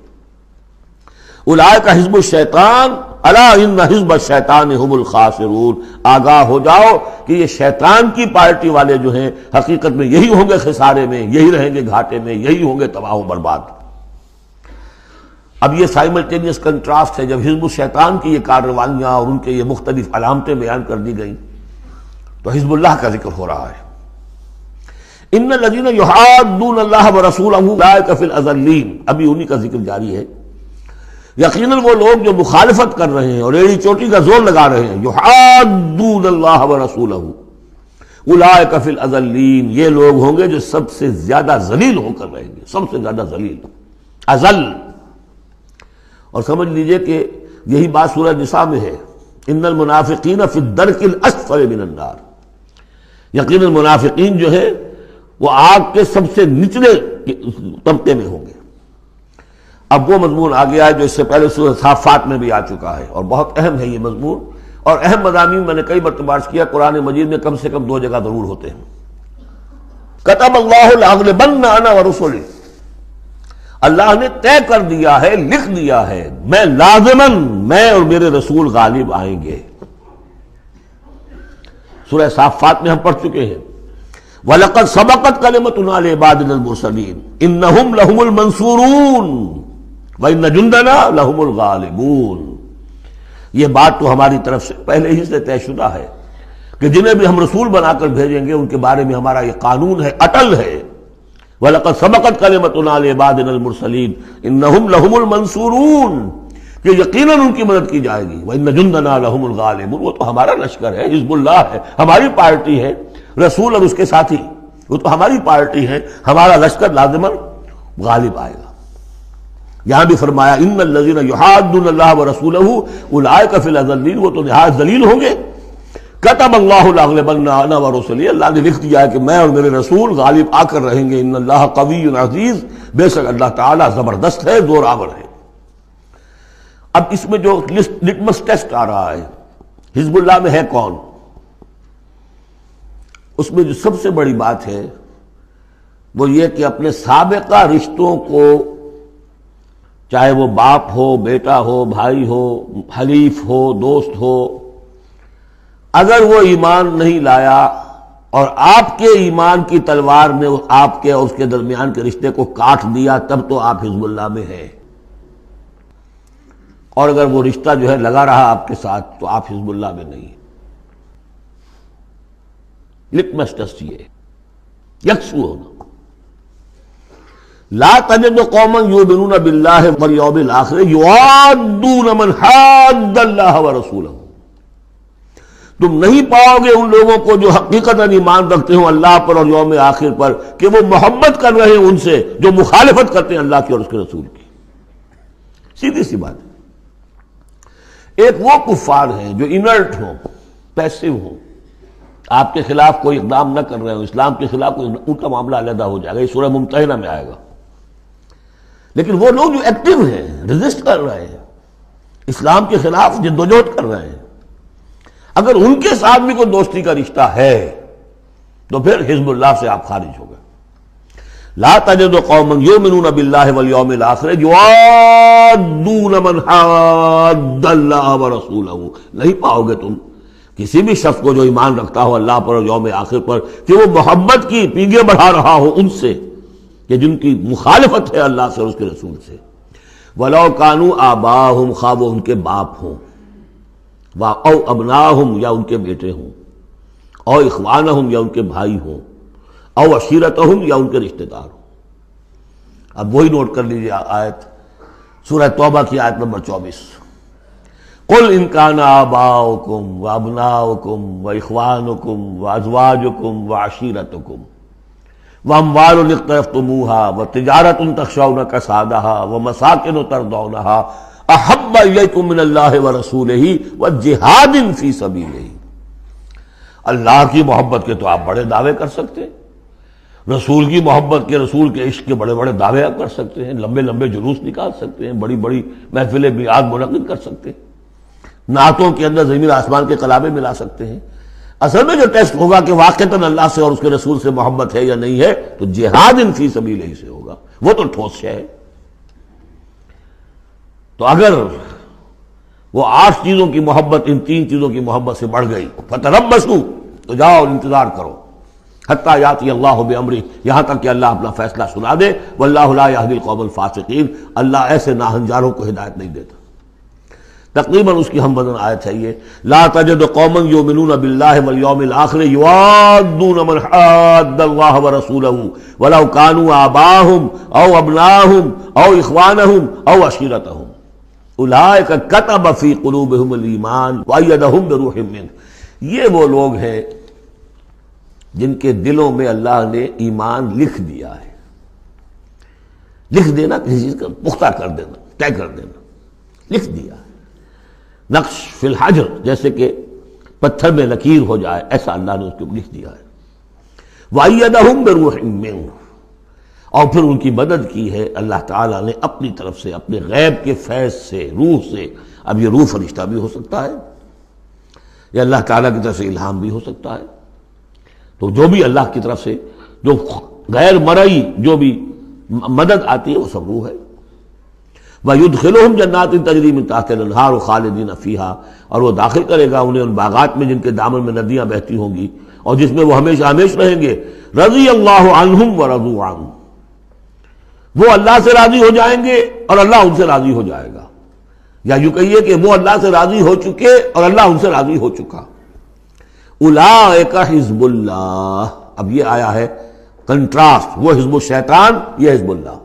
اولئک حزب الشیطان الا ان حزب الشیطان هم الخاسرون، آگاہ ہو جاؤ کہ یہ شیطان کی پارٹی والے جو ہیں حقیقت میں یہی ہوں گے خسارے میں، یہی رہیں گے گھاٹے میں، یہی ہوں گے تباہ و برباد۔ اب یہ سائملٹینیس کنٹراسٹ ہے، جب حزب الشیطان کی یہ کارروائیاں اور ان کے یہ مختلف علامتیں بیان کر دی گئیں تو حزب اللہ کا ذکر ہو رہا ہے۔ ان الذین یحادون اللہ ورسولہ اولئک فی الاذلین، ابھی انہی کا ذکر جاری ہے۔ یقیناً وہ لوگ جو مخالفت کر رہے ہیں اور ایڑی چوٹی کا زور لگا رہے ہیں، یحادون اللہ ورسولہ اولئک فی الاذلین، یہ لوگ ہوں گے جو سب سے زیادہ ذلیل ہو کر رہیں گے، سب سے زیادہ ذلیل، اذل۔ اور سمجھ لیجئے کہ یہی بات سورہ نساء میں ہے، ان المنافقین فی الدرک الاسفل من النار، یقیناً منافقین جو ہے وہ آگ کے سب سے نچلے طبقے میں ہوں گے۔ اب وہ مضمون آ گیا ہے جو اس سے پہلے سورہ صافات میں بھی آ چکا ہے، اور بہت اہم ہے یہ مضمون، اور اہم مضامین میں نے کئی مرتبہ عرض کیا قرآن مجید میں کم سے کم 2 جگہ ضرور ہوتے ہیں۔ کتب اللہ لأغلبن انا ورسلی، اللہ نے طے کر دیا ہے، لکھ دیا ہے، میں لازماً، میں اور میرے رسول غالب آئیں گے۔ سورہ صافات میں ہم پڑھ چکے ہیں، وَلَقَدْ سَبَقَتْ كَلِمَتُنَا لِعِبَادِنَا الْمُرْسَلِينَ إِنَّهُمْ لَهُمُ الْمَنْصُورُونَ وَإِنَّ جُنْدَنَا لَهُمُ الْغَالِبُونَ۔ یہ بات تو ہماری طرف سے پہلے ہی سے طے شدہ ہے کہ جنہیں بھی ہم رسول بنا کر بھیجیں گے ان کے بارے میں ہمارا یہ قانون ہے، اٹل ہے۔ وَلَقَدْ سَبَقَتْ كَلِمَتُنَا لِعِبَادِنَا الْمُرْسَلِينَ إِنَّهُمْ لَهُمُ الْمَنْصُورُونَ، کہ یقیناً ان کی مدد کی جائے گی۔ وَإِنَّ جُنْدَنَا لَهُمُ الْغَالِبُونَ، وہ تو ہمارا لشکر ہے، حزب اللہ ہے، ہماری پارٹی ہے، رسول اور اس کے ساتھی وہ تو ہماری پارٹی ہے، ہمارا لشکر لازماً غالب آئے گا۔ یہاں بھی فرمایا ان الذین یحادون اللہ ورسولہ اولئک فی الاذلین، وہ تو نہایت ذلیل ہوں گے۔ کتب اللہ لأغلبن انا ورسلی، اللہ نے لکھ دیا ہے کہ میں اور میرے رسول غالب آ کر رہیں گے۔ ان اللہ قوی عزیز، بے شک اللہ تعالیٰ زبردست ہے، زور آور ہے۔ اب اس میں جو لٹمس ٹیسٹ آ رہا ہے حزب اللہ میں ہے کون، اس میں جو سب سے بڑی بات ہے وہ یہ کہ اپنے سابقہ رشتوں کو، چاہے وہ باپ ہو، بیٹا ہو، بھائی ہو، حلیف ہو، دوست ہو، اگر وہ ایمان نہیں لایا اور آپ کے ایمان کی تلوار نے آپ کے اور اس کے درمیان کے رشتے کو کاٹ دیا، تب تو آپ حزب اللہ میں ہیں، اور اگر وہ رشتہ جو ہے لگا رہا آپ کے ساتھ تو آپ حزب اللہ میں نہیں۔ لٹمس ٹیسٹ یہ یکسو ہونا۔ لا تجد قوما یؤمنون باللہ والیوم الآخر یوادون من حاد اللہ ورسولہ، تم نہیں پاؤ گے ان لوگوں کو جو حقیقتاً ایمان رکھتے ہوں اللہ پر اور یوم آخر پر کہ وہ محبت کر رہے ہیں ان سے جو مخالفت کرتے ہیں اللہ کی اور اس کے رسول کی۔ سیدھی سی بات ہے۔ ایک وہ کفار ہیں جو انرٹ ہوں، پیسو ہوں، آپ کے خلاف کوئی اقدام نہ کر رہے ہوں، اسلام کے خلاف کوئی، ان کا معاملہ علیحدہ ہو جائے گا، یہ سورہ ممتحنہ میں آئے گا۔ لیکن وہ لوگ جو ایکٹیو ہیں، ریزسٹ کر رہے ہیں، اسلام کے خلاف جدوجہد کر رہے ہیں، اگر ان کے ساتھ بھی کوئی دوستی کا رشتہ ہے تو پھر حزب اللہ سے آپ خارج ہو گئے۔ لا تجد قوما یؤمنون باللہ والیوم الآخر یوادون من حاد اللہ ورسولہ، نہیں پاؤ گے تم کسی بھی شخص کو جو ایمان رکھتا ہو اللہ پر اور یوم آخر پر کہ وہ محبت کی پینگیں بڑھا رہا ہو ان سے کہ جن کی مخالفت ہے اللہ سے اور اس کے رسول سے۔ وَلَوْ كَانُوا آبَاءَهُمْ، خواہ وہ ان کے باپ ہوں، او ابناہم یا ان کے بیٹے ہوں، او اخوانہم یا ان کے بھائی ہوں، او عشیرتہم یا ان کے رشتہ دار ہوں۔ اب وہی نوٹ کر لیجیے آیت سورہ توبہ کی آیت نمبر 24، قل ان کان آباؤکم وابناؤکم واخوانکم وازواجکم وعشیرتکم واموال اقترفتموها وتجارۃ تخشون کسادها ومساکن ترضونها احب الیکم من اللہ ورسولہ وجہاد فی سبیلہ۔ اللہ کی محبت کے تو آپ بڑے دعوے کر سکتے ہیں، رسول کی محبت کے، رسول کے عشق کے بڑے بڑے دعوے آپ کر سکتے ہیں، لمبے لمبے جلوس نکال سکتے ہیں، بڑی بڑی محفل بیعت منعقد کر سکتے ہیں، نعتوں کے اندر زمین آسمان کے کلابے ملا سکتے ہیں۔ اصل میں جو ٹیسٹ ہوگا کہ واقعتاً اللہ سے اور اس کے رسول سے محبت ہے یا نہیں ہے تو جہاد فی سبیلہ ہی سے ہوگا، وہ تو ٹھوس ہے۔ تو اگر وہ 8 چیزوں کی محبت ان 3 چیزوں کی محبت سے بڑھ گئی فتربصوا، تو جاؤ انتظار کرو، حتی یاتی اللہ بامرہ، یہاں تک کہ اللہ اپنا فیصلہ سنا دے۔ واللہ لا یہدی القوم الفاسقین، اللہ ایسے ناہنجاروں کو ہدایت نہیں دیتا۔ تقریباً اس کی ہم وزن آیت ہے یہ، لا تجد قوما یؤمنون باللہ والیوم الآخر یوادون من حاد اللہ ورسولہ ولو کانوا آباءہم او ابناءہم او اخوانہم او عشیرتہم۔ اولئک کتب فی قلوبہم الایمان وایدہم بروح منہ، یہ وہ لوگ ہیں جن کے دلوں میں اللہ نے ایمان لکھ دیا ہے۔ لکھ دینا کسی چیز کا پختہ کر دینا، طے کر دینا، لکھ دیا ہے، نقش فی الحجر، جیسے کہ پتھر میں لکیر ہو جائے، ایسا اللہ نے اس کو لکھ دیا ہے۔ وَأَيَّدَهُمْ بِرُوحٍ مِّنْهُ، اور پھر ان کی مدد کی ہے اللہ تعالیٰ نے اپنی طرف سے، اپنے غیب کے فیض سے، روح سے۔ اب یہ روح فرشتہ بھی ہو سکتا ہے، یا اللہ تعالیٰ کی طرف سے الہام بھی ہو سکتا ہے، تو جو بھی اللہ کی طرف سے جو غیر مرئی جو بھی مدد آتی ہے وہ سب روح ہے۔ وَيُدْخِلُهُمْ جَنَّاتٍ تَجْرِي مِن تَحْتِهَا الْأَنْهَارُ خَالِدِينَ فِيهَا، اور وہ داخل کرے گا انہیں ان باغات میں جن کے دامن میں ندیاں بہتی ہوں گی اور جس میں وہ ہمیشہ ہمیش رہیں گے۔ رضی اللہ عنہم ورضوا عنہ، وہ اللہ سے راضی ہو جائیں گے اور اللہ ان سے راضی ہو جائے گا، یا یوں کہیے کہ وہ اللہ سے راضی ہو چکے اور اللہ ان سے راضی ہو چکا۔ اولئک حزب اللہ، اب یہ آیا ہے کنٹراسٹ، وہ حزب الشیطان، یہ حزب اللہ۔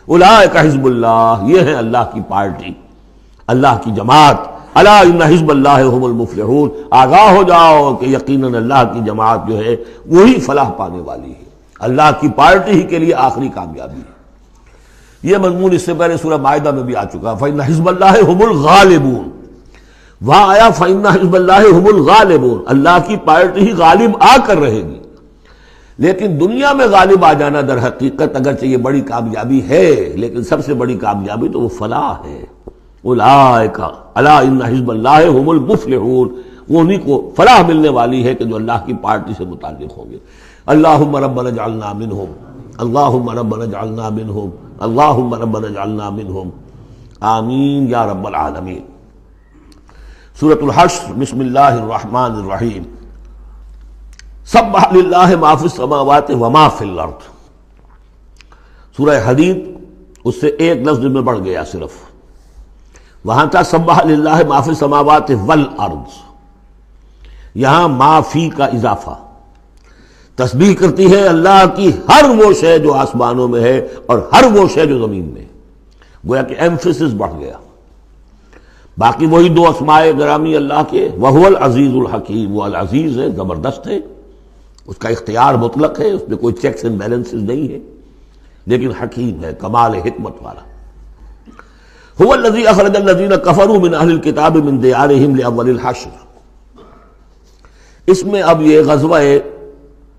اولئک حزب اللہ، یہ ہے اللہ کی پارٹی، اللہ کی جماعت۔ الا ان حزب اللہ هم المفلحون، آگاہ ہو جاؤ کہ یقیناً اللہ کی جماعت جو ہے وہی فلاح پانے والی ہے، اللہ کی پارٹی ہی کے لیے آخری کامیابی ہے۔ یہ مضمون اس سے پہلے سورہ مائدہ میں بھی آ چکا، فإن حزب اللہ هم الغالبون، وہاں آیا فإن حزب اللہ هم الغالبون، اللہ کی پارٹی ہی غالب آ کر رہے گی۔ لیکن دنیا میں غالب آ جانا در حقیقت اگرچہ یہ بڑی کامیابی ہے، لیکن سب سے بڑی کامیابی تو وہ فلاح ہے۔ اولئک الا ان حزب اللہ هم المفلحون، وہ انہیں کو فلاح ملنے والی ہے کہ جو اللہ کی پارٹی سے متعلق ہوں گے۔ اللہم ربنا اجعلنا منہم، اللہم ربنا اجعلنا منہم، اللہم ربنا اجعلنا منہم، آمین یا رب العالمین۔ سورۃ الحشر، بسم اللہ الرحمن الرحیم۔ سبح للہ ما فی السماوات وما فی الارض، سورہ حدید اس سے ایک لفظ میں بڑھ گیا صرف، وہاں تھا سبح للہ ما فی السماوات والارض، یہاں ما فی کا اضافہ، تسبیح کرتی ہے اللہ کی ہر وہ شے جو آسمانوں میں ہے اور ہر وہ شے جو زمین میں ہے، گویا کہ ایمفیسس بڑھ گیا۔ باقی وہی دو اسماء گرامی اللہ کے، وہو العزیز الحکیم، وہ العزیز ہے، زبردست ہے، اس کا اختیار مطلق ہے، اس میں کوئی چیکس اینڈ بیلنسز نہیں ہے، لیکن حکیم ہے، کمال حکمت والا۔ هو الذی اخرج الذین کفروا من اہل الکتاب من دیارہم لاول الحشر، اس میں اب یہ غزوہ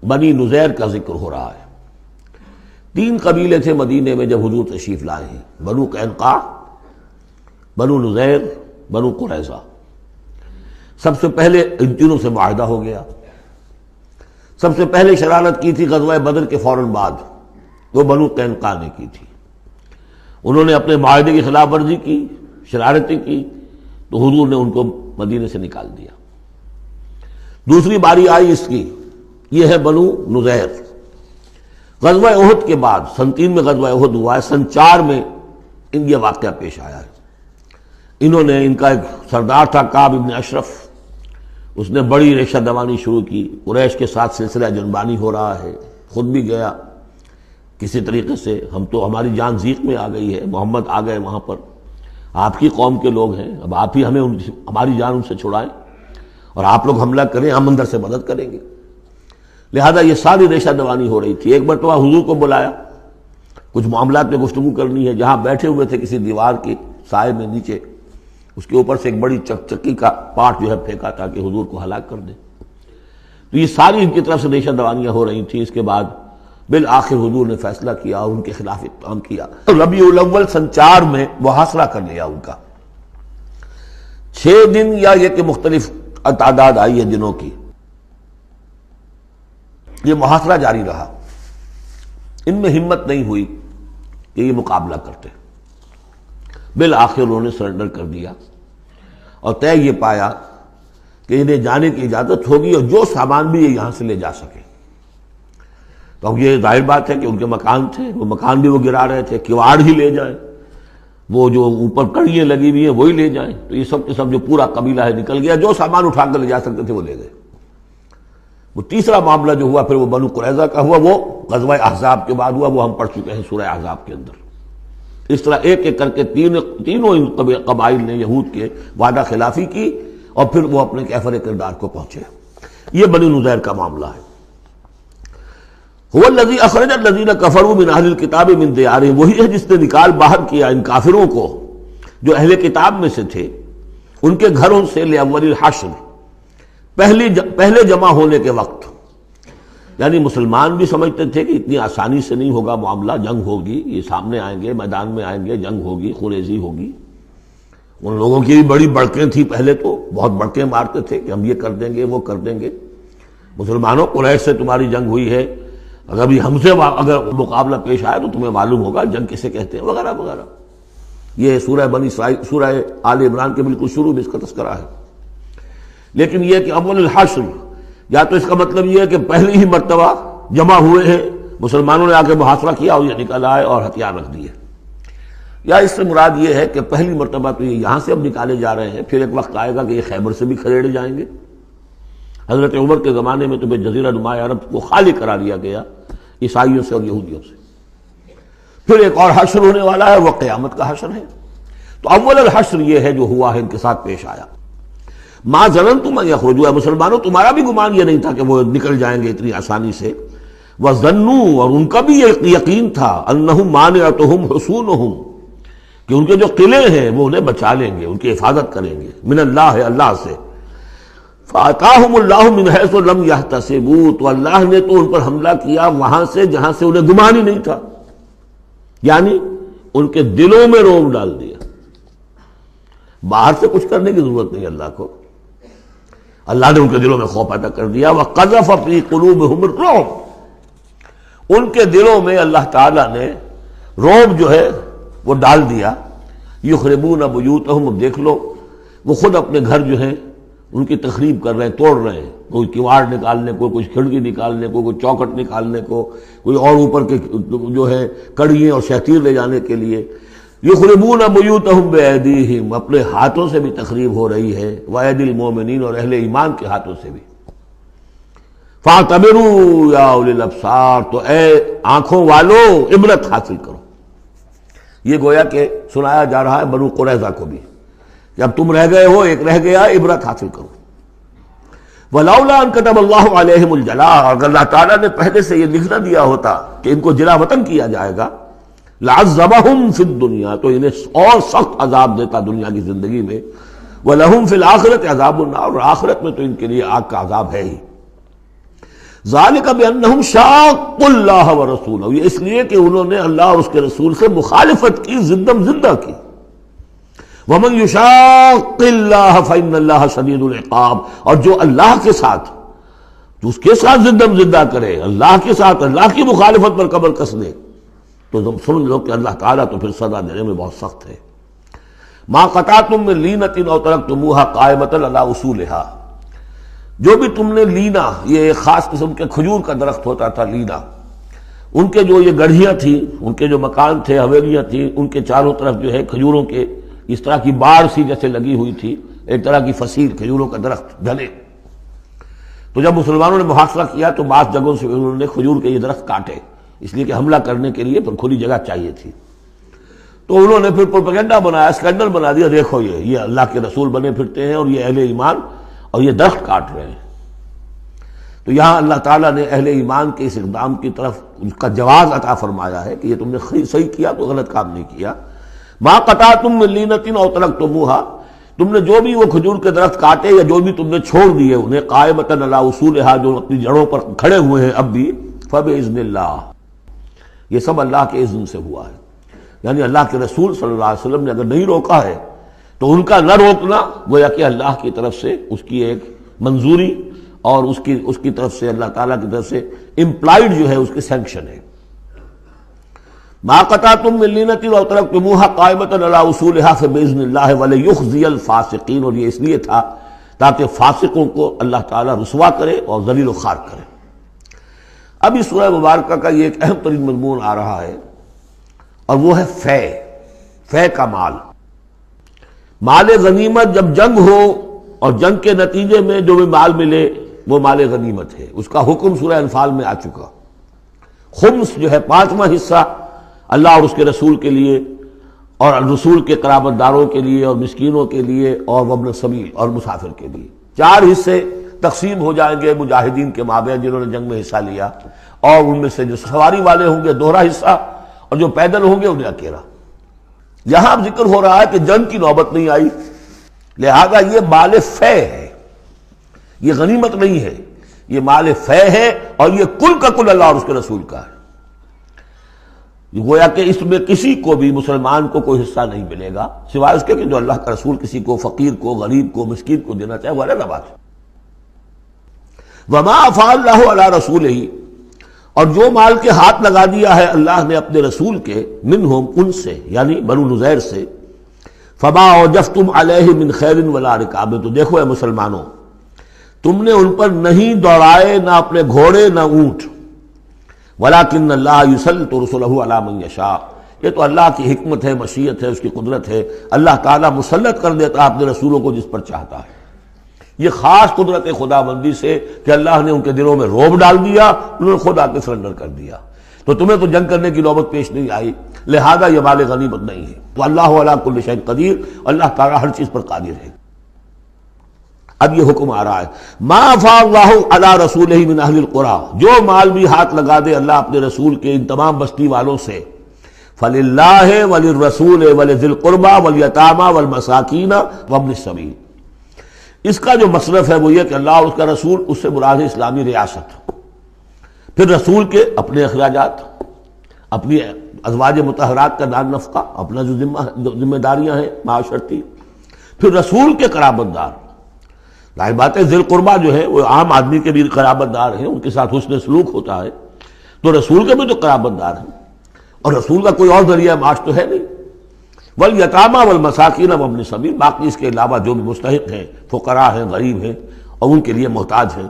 بنی نذیر کا ذکر ہو رہا ہے۔ 3 قبیلے تھے مدینے میں جب حضور تشریف لائے ہیں، بنو قینقاع، بنو نذیر، بنو قریظہ۔ سب سے پہلے ان تینوں سے معاہدہ ہو گیا۔ سب سے پہلے شرارت کی تھی غزوہ بدر کے فوراً بعد، وہ بنو قینقاع نے کی تھی۔ انہوں نے اپنے معاہدے کی خلاف ورزی کی، شرارتیں کی، تو حضور نے ان کو مدینے سے نکال دیا۔ دوسری باری آئی اس کی، یہ ہے بنو نذیر۔ غزوہ احد کے بعد سن 3 میں غزوہ احد ہوا ہے، سن 4 میں ان یہ واقعہ پیش آیا ہے۔ انہوں نے، ان کا ایک سردار تھا کعب ابن اشرف، اس نے بڑی ریشہ دوانی شروع کی، قریش کے ساتھ سلسلہ جنبانی ہو رہا ہے، خود بھی گیا کسی طریقے سے، ہم تو ہماری جان زیق میں آ گئی ہے، محمد آ گئے وہاں پر، آپ کی قوم کے لوگ ہیں، اب آپ ہی ہمیں ہماری جان ان سے چھڑائیں اور آپ لوگ حملہ کریں، ہم اندر سے مدد کریں گے۔ لہذا یہ ساری ریشہ دوانی ہو رہی تھی۔ ایک مرتبہ حضور کو بلایا، کچھ معاملات میں گفتگو کرنی ہے، جہاں بیٹھے ہوئے تھے کسی دیوار کے سائے میں نیچے، اس کے اوپر سے ایک بڑی چکی کا پارٹ جو ہے پھینکا تاکہ حضور کو ہلاک کر دے۔ تو یہ ساری ان کی طرف سے ریشہ دوانیاں ہو رہی تھیں۔ اس کے بعد بالآخر حضور نے فیصلہ کیا اور ان کے خلاف اقدام کیا۔ ربیع الاول سن 4 میں محاصرہ کر لیا ان کا، 6 دن، یا یہ کہ مختلف تعداد آئی ہے دنوں کی، یہ محاصرہ جاری رہا۔ ان میں ہمت نہیں ہوئی کہ یہ مقابلہ کرتے، بالآخر انہوں نے سرنڈر کر دیا اور طے یہ پایا کہ انہیں جانے کی اجازت ہوگی اور جو سامان بھی یہ یہاں سے لے جا سکے۔ تو اب یہ ظاہر بات ہے کہ ان کے مکان تھے، وہ مکان بھی وہ گرا رہے تھے، کواڑ ہی لے جائیں، وہ جو اوپر کڑیاں لگی ہوئی ہیں وہی لے جائیں۔ تو یہ سب کے سب جو پورا قبیلہ ہے نکل گیا، جو سامان اٹھا کر لے جا سکتے تھے وہ لے گئے۔ وہ تیسرا معاملہ جو ہوا پھر وہ بنو قریظہ کا ہوا، وہ غزوہ احزاب کے بعد ہوا، وہ ہم پڑھ چکے ہیں سورہ احزاب کے اندر۔ اس طرح ایک ایک کر کے تینوں قبائل نے یہود کے وعدہ خلافی کی اور پھر وہ اپنے کیفر کردار کو پہنچے. یہ بنی نذیر کا معاملہ ہے. هو الذی اخرج الذین کفروا من اہل الکتاب من دیارہم، وہی ہے جس نے نکال باہر کیا ان کافروں کو جو اہل کتاب میں سے تھے ان کے گھروں سے لاول الحشر، پہلے جمع ہونے کے وقت. یعنی مسلمان بھی سمجھتے تھے کہ اتنی آسانی سے نہیں ہوگا معاملہ، جنگ ہوگی، یہ سامنے آئیں گے، میدان میں آئیں گے، جنگ ہوگی، خونریزی ہوگی. ان لوگوں کی بھی بڑی بڑکیں تھیں، پہلے تو بہت بڑکیں مارتے تھے کہ ہم یہ کر دیں گے، وہ کر دیں گے. مسلمانوں قریش سے تمہاری جنگ ہوئی ہے، اگر بھی ہم سے اگر مقابلہ پیش آئے تو تمہیں معلوم ہوگا جنگ کسے کہتے ہیں، وغیرہ وغیرہ. یہ سورہ بنی اسرائیل، سورہ آل عمران کے بالکل شروع میں اس کا تذکرہ ہے. لیکن یہ کہ اول الحشر، یا تو اس کا مطلب یہ ہے کہ پہلی ہی مرتبہ جمع ہوئے ہیں، مسلمانوں نے آ کے محاصرہ کیا اور یہ نکل آئے اور ہتھیار رکھ دیے، یا اس سے مراد یہ ہے کہ پہلی مرتبہ تو یہ یہاں سے اب نکالے جا رہے ہیں، پھر ایک وقت آئے گا کہ یہ خیبر سے بھی کھڑے جائیں گے. حضرت عمر کے زمانے میں تو جزیرہ نما عرب کو خالی کرا دیا گیا عیسائیوں سے اور یہودیوں سے. پھر ایک اور حشر ہونے والا ہے، وہ قیامت کا حشر ہے. تو اول الحشر یہ ہے جو ہوا ہے، ان کے ساتھ پیش آیا. ما ظننتم ان یخرجوا، مسلمانوں تمہارا بھی گمان یہ نہیں تھا کہ وہ نکل جائیں گے اتنی آسانی سے. وظنوا، اور ان کا بھی یہ یقین تھا، انہم مانعتہم حصونہم، کہ ان کے جو قلعے ہیں وہ انہیں بچا لیں گے، ان کی حفاظت کریں گے، من اللہ، اللہ سے. فَأَتَاهُمُ اللَّهُ مِنْ حَيْثُ لَمْ يَحْتَسِبُوا، تو اللہ نے تو ان پر حملہ کیا وہاں سے جہاں سے انہیں گمان ہی نہیں تھا. یعنی ان کے دلوں میں رعب ڈال دیا. باہر سے کچھ کرنے کی ضرورت نہیں اللہ کو، اللہ نے ان کے دلوں میں خوف پیدا کر دیا. وَقَذَفَ فِي قُلُوبِهِمُ الرُّعْبَ، ان کے دلوں میں اللہ تعالیٰ نے رعب جو ہے وہ ڈال دیا. یخربون بیوتہم، اب دیکھ لو وہ خود اپنے گھر جو ہیں ان کی تخریب کر رہے ہیں، توڑ رہے ہیں. کوئی کیواڑ نکالنے کو، کچھ کھڑکی نکالنے کو، کوئی چوکٹ نکالنے کو، کوئی اور اوپر کے جو ہے کڑیے اور شہتیر لے جانے کے لیے. یخربون بیوتہم بایدیہم، اپنے ہاتھوں سے بھی تخریب ہو رہی ہے، وایدی المومنین، اور اہل ایمان کے ہاتھوں سے بھی. فاعتبروا یا اولی الابصار، تو اے آنکھوں والو عبرت حاصل کرو. یہ گویا کہ سنایا جا رہا ہے بنو قریظہ کو بھی، جب تم رہ گئے ہو، ایک رہ گیا، عبرت حاصل کرو. وَلَوْلَا أَن كَتَبَ اللَّهُ عَلَيْهِمُ الْجَلَاءَ، اگر اللہ تعالیٰ نے پہلے سے یہ لکھ نہ دیا ہوتا کہ ان کو جلا وطن کیا جائے گا، لَعَذَّبَهُمْ فِي الدُّنْيَا، تو انہیں اور سخت عذاب دیتا دنیا کی زندگی میں. وَلَهُمْ فِي الْآخِرَةِ عَذَابُ النَّارِ، اور آخرت میں تو ان کے لیے آگ کا عذاب ہے ہی. ذَلِكَ بِأَنَّهُمْ شَاقُّوا اللَّهَ وَرَسُولَهُ، یہ اس لیے کہ انہوں نے اللہ اور اس کے رسول سے مخالفت کی، زندم زندہ کی. وَمَن يُشَاقِّ اللَّهَ فَإِنَّ اللَّهَ شَدِيدُ الْعِقَابِ، اور جو اللہ کے ساتھ، جو اس کے ساتھ زندم زندہ کرے، اللہ کے ساتھ اللہ کی مخالفت پر کمر کس لے، تو تم سمجھ لو کہ اللہ تعالیٰ تو پھر سزا دینے میں بہت سخت ہے. مَا قَطَعْتُم مِّن لِینَةٍ أَوْ تَرَكْتُمُوهَا قَائِمَةً عَلَىٰ أُصُولِهَا، جو بھی تم نے لینا، یہ ایک خاص قسم کے کھجور کا درخت ہوتا تھا لینا، ان کے جو یہ گڑھیاں تھیں، ان کے جو مکان تھے، حویلیاں تھیں، ان کے چاروں طرف جو ہے کھجوروں کے اس طرح کی باڑ سی جیسے لگی ہوئی تھی، ایک طرح کی فصیل کھجوروں کا درخت گھنے. تو جب مسلمانوں نے محاصرہ کیا تو بعض جگہوں سے انہوں نے کھجور کے یہ درخت کاٹے، اس لیے کہ حملہ کرنے کے لیے پر کھلی جگہ چاہیے تھی. تو انہوں نے پھر پروپیگنڈا بنایا، اسکینڈل بنا دیا، دیکھو یہ اللہ کے رسول بنے پھرتے ہیں اور یہ اہل ایمان، اور یہ درخت کاٹ رہے ہیں. تو یہاں اللہ تعالیٰ نے اہل ایمان کے اس اقدام کی طرف اس کا جواز عطا فرمایا ہے کہ یہ تم نے صحیح کیا، تو غلط کام نہیں کیا. ما قطعتم من لینۃ او ترکتموها، تم نے جو بھی وہ کھجور کے درخت کاٹے یا جو بھی تم نے چھوڑ دیے انہیں، قائمۃ علی اصولها، جو اپنی جڑوں پر کھڑے ہوئے ہیں اب بھی، فباذن اللہ، یہ سب اللہ کے اذن سے ہوا ہے. یعنی اللہ کے رسول صلی اللہ علیہ وسلم نے اگر نہیں روکا ہے تو ان کا نہ روکنا گویا کہ اللہ کی طرف سے اس کی ایک منظوری اور اس کی طرف سے اللہ تعالیٰ کی طرف سے امپلائڈ جو ہے اس کی سینکشن ہے. ما قطعتم من لینۃ او ترکتموها قائمۃ علی اصولها فباذن اللہ ولیخزی الفاسقین، اور یہ اس لیے تھا تاکہ فاسقوں کو اللہ تعالیٰ رسوا کرے اور ذلیل و خوار کرے. اب اس سورہ مبارکہ کا یہ ایک اہم ترین مضمون آ رہا ہے اور وہ ہے فے کا مال. مال غنیمت جب جنگ ہو اور جنگ کے نتیجے میں جو بھی مال ملے وہ مال غنیمت ہے. اس کا حکم سورہ انفال میں آ چکا. خمس جو ہے 5واں حصہ اللہ اور اس کے رسول کے لیے اور رسول کے قرابت داروں کے لیے اور مسکینوں کے لیے اور وابن السبیل اور مسافر کے لیے 4 حصے تقسیم ہو جائیں گے مجاہدین کے مابین جنہوں نے جنگ میں حصہ لیا، اور ان میں سے جو سواری والے ہوں گے دوہرا حصہ، اور جو پیدل ہوں گے انہیں اکیلا۔ یہاں اب ذکر ہو رہا ہے کہ جنگ کی نوبت نہیں آئی، لہذا یہ مال فے ہے، یہ غنیمت نہیں ہے، یہ مال فے ہے، اور یہ کل کا کل اللہ اور اس کے رسول کا ہے۔ گویا کہ اس میں کسی کو بھی مسلمان کو کوئی حصہ نہیں ملے گا سوائے اس کے کہ جو اللہ کا رسول کسی کو فقیر کو غریب کو مسکین کو دینا چاہے، وہ الگ بات ہے۔ وما افاء اللہ علی رسولہ، اور جو مال کے ہاتھ لگا دیا ہے اللہ نے اپنے رسول کے، منہم ان سے یعنی بنو نذیر سے، فما اوجفتم علیہ من خیر ولا رکاب، تو دیکھو اے مسلمانوں، تم نے ان پر نہیں دوڑائے نہ اپنے گھوڑے نہ اونٹ، ولیکن اللہ یسلط رسلہ علی من یشاء، یہ تو اللہ کی حکمت ہے، مشیت ہے، اس کی قدرت ہے، اللہ تعالیٰ مسلط کر دیتا ہے اپنے رسولوں کو جس پر چاہتا ہے۔ یہ خاص قدرت خدا بندی سے کہ اللہ نے ان کے دلوں میں رعب ڈال دیا، انہوں نے خود آ کے سرنڈر کر دیا، تو تمہیں تو جنگ کرنے کی نوبت پیش نہیں آئی، لہذا یہ مال غنیمت نہیں ہے۔ تو اللہ علی کل شیء قدیر، اللہ تعالیٰ ہر چیز پر قادر ہے۔ اب یہ حکم آ رہا ہے، ما افاء اللہ علی رسولہ من اہل القری، جو مال بھی ہاتھ لگا دے اللہ اپنے رسول کے ان تمام بستی والوں سے، فللہ وللرسول ولذی القربى والیتامى والمساکین وابن السبیل، اس کا جو مصرف ہے وہ یہ کہ اللہ اور اس کا رسول، اس سے مراد ہے اسلامی ریاست، پھر رسول کے اپنے اخراجات، اپنی ازواج مطہرات کا دار نفقہ، اپنا جو ذمہ داریاں ہیں معاشرتی، پھر رسول کے قرابت دار، ظاہر بات ہے ذی القربیٰ جو ہے وہ عام آدمی کے بھی قرابت دار ہیں، ان کے ساتھ حسن سلوک ہوتا ہے، تو رسول کے بھی تو قرابت دار ہیں، اور رسول کا کوئی اور ذریعہ معاش تو ہے نہیں۔ والیتامى والمساکین وابن السبیل، باقی اس کے علاوہ جو بھی مستحق ہیں، فقراء ہیں، غریب ہیں اور ان کے لیے محتاج ہیں،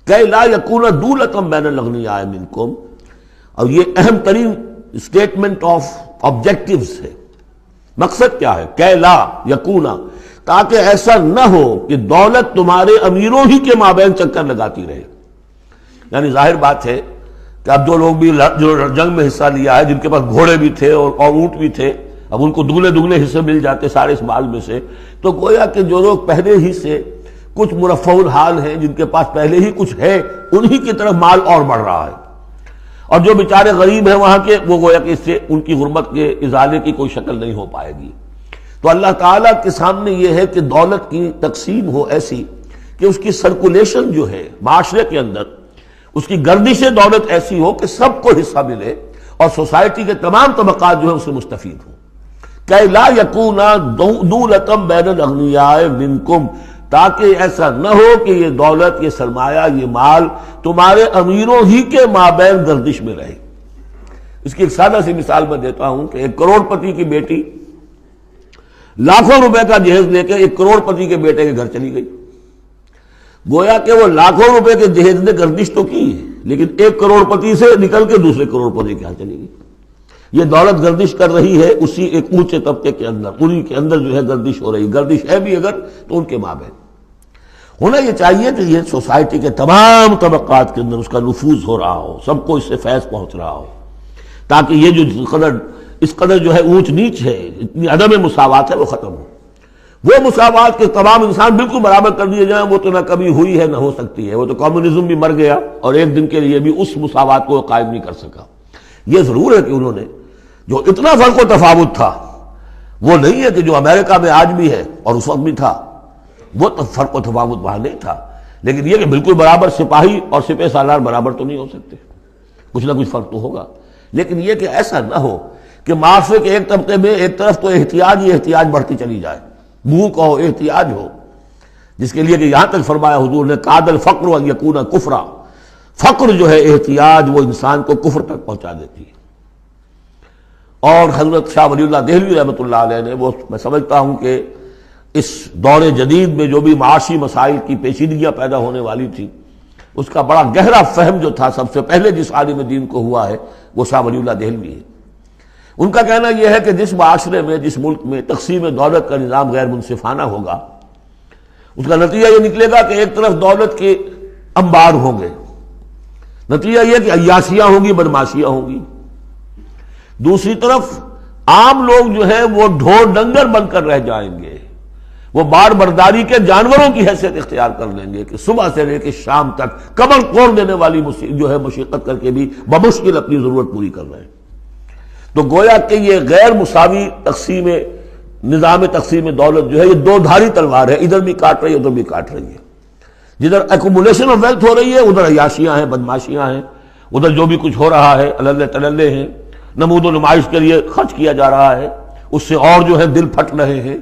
کہ لا یکون دولۃ بین الاغنیاء منکم، اور یہ اہم ترین اسٹیٹمنٹ آف آبجیکٹیوز ہے۔ مقصد کیا ہے؟ کہ لا یکون، تاکہ ایسا نہ ہو کہ دولت تمہارے امیروں ہی کے مابین چکر لگاتی رہے۔ یعنی ظاہر بات ہے کہ اب جو لوگ بھی جو جنگ میں حصہ لیا ہے، جن کے پاس گھوڑے بھی تھے اور اونٹ بھی تھے، اب ان کو دگنے حصے مل جاتے سارے اس مال میں سے، تو گویا کہ جو لوگ پہلے ہی سے کچھ مرفع الحال ہیں، جن کے پاس پہلے ہی کچھ ہے، انہی کی طرف مال اور بڑھ رہا ہے، اور جو بیچارے غریب ہیں وہاں کے، وہ گویا کہ اس سے ان کی غربت کے ازالے کی کوئی شکل نہیں ہو پائے گی۔ تو اللہ تعالیٰ کے سامنے یہ ہے کہ دولت کی تقسیم ہو ایسی کہ اس کی سرکولیشن جو ہے معاشرے کے اندر، اس کی گردش دولت ایسی ہو کہ سب کو حصہ ملے اور سوسائٹی کے تمام طبقات جو ہے اس سے مستفید ہوں۔ کہ لا یکون دولۃ بین الاغنیاء منکم، تاکہ ایسا نہ ہو کہ یہ دولت، یہ سرمایہ، یہ مال تمہارے امیروں ہی کے مابین گردش میں رہے۔ اس کی ایک سادہ سی مثال میں دیتا ہوں کہ 1 کروڑ پتی کی بیٹی لاکھوں روپے کا جہیز لے کے 1 کروڑ پتی کے بیٹے کے گھر چلی گئی، گویا کہ وہ لاکھوں روپے کے جہیز نے گردش تو کی ہے، لیکن 1 کروڑ پتی سے نکل کے دوسرے کروڑ پتی کے ہاں چلی گئی۔ یہ دولت گردش کر رہی ہے اسی ایک اونچے طبقے کے اندر، انہی کے اندر جو ہے گردش ہو رہی، گردش ہے بھی اگر تو ان کے مابین۔ ہونا یہ چاہیے کہ یہ سوسائٹی کے تمام طبقات کے اندر اس کا نفوذ ہو رہا ہو، سب کو اس سے فیض پہنچ رہا ہو، تاکہ یہ جو اس قدر جو ہے اونچ نیچ ہے، اتنی عدم مساوات ہے، وہ ختم ہو۔ وہ مساوات کے تمام انسان بالکل برابر کر دیے جائیں، وہ تو نہ کبھی ہوئی ہے نہ ہو سکتی ہے، وہ تو کمیونزم بھی مر گیا اور ایک دن کے لیے بھی اس مساوات کو قائم نہیں کر سکا۔ یہ ضرور ہے کہ انہوں نے جو اتنا فرق و تفاوت تھا، وہ نہیں ہے کہ جو امریکہ میں آج بھی ہے اور اس وقت بھی تھا، وہ فرق و تفاوت وہاں نہیں تھا، لیکن یہ کہ بالکل برابر سپاہی اور سپہ سالار برابر تو نہیں ہو سکتے، کچھ نہ کچھ فرق تو ہوگا، لیکن یہ کہ ایسا نہ ہو کہ معاشرے کے ایک طبقے میں ایک طرف تو احتیاج ہی احتیاج بڑھتی چلی جائے، بھوک ہو، احتیاج ہو، جس کے لیے کہ یہاں تک فرمایا حضور نے قاد الفقر ان یکون کفرا، فقر جو ہے احتیاج وہ انسان کو کفر تک پہنچا دیتی ہے۔ اور حضرت شاہ ولی اللہ دہلوی رحمۃ اللہ علیہ نے، وہ میں سمجھتا ہوں کہ اس دور جدید میں جو بھی معاشی مسائل کی پیچیدگیاں پیدا ہونے والی تھی، اس کا بڑا گہرا فہم جو تھا سب سے پہلے جس عالم دین کو ہوا ہے وہ شاہ ولی اللہ دہلوی ہے۔ ان کا کہنا یہ ہے کہ جس معاشرے میں، جس ملک میں تقسیم دولت کا نظام غیر منصفانہ ہوگا، اس کا نتیجہ یہ نکلے گا کہ ایک طرف دولت کے انبار ہوں گے، نتیجہ یہ کہ عیاشیاں ہوں گی، بدماشیاں ہوں گی، دوسری طرف عام لوگ جو ہے وہ ڈھور ڈنگر بن کر رہ جائیں گے، وہ بار برداری کے جانوروں کی حیثیت اختیار کر لیں گے کہ صبح سے لے کے شام تک کمر توڑ دینے والی جو ہے مشقت کر کے بھی بمشکل اپنی ضرورت پوری کر رہے ہیں۔ تو گویا کہ یہ غیر مساوی تقسیم نظام تقسیم دولت جو ہے یہ دو دھاری تلوار ہے، ادھر بھی کاٹ رہی ہے ادھر بھی کاٹ رہی ہے۔ جدھر ایکومولیشن آف ویلتھ ہو رہی ہے ادھر عیاشیاں ہیں، بدماشیاں ہیں، ادھر جو بھی کچھ ہو رہا ہے اللہ تللے ہیں، نمود و نمائش کے لیے خرچ کیا جا رہا ہے، اس سے اور جو ہے دل پھٹ رہے ہیں۔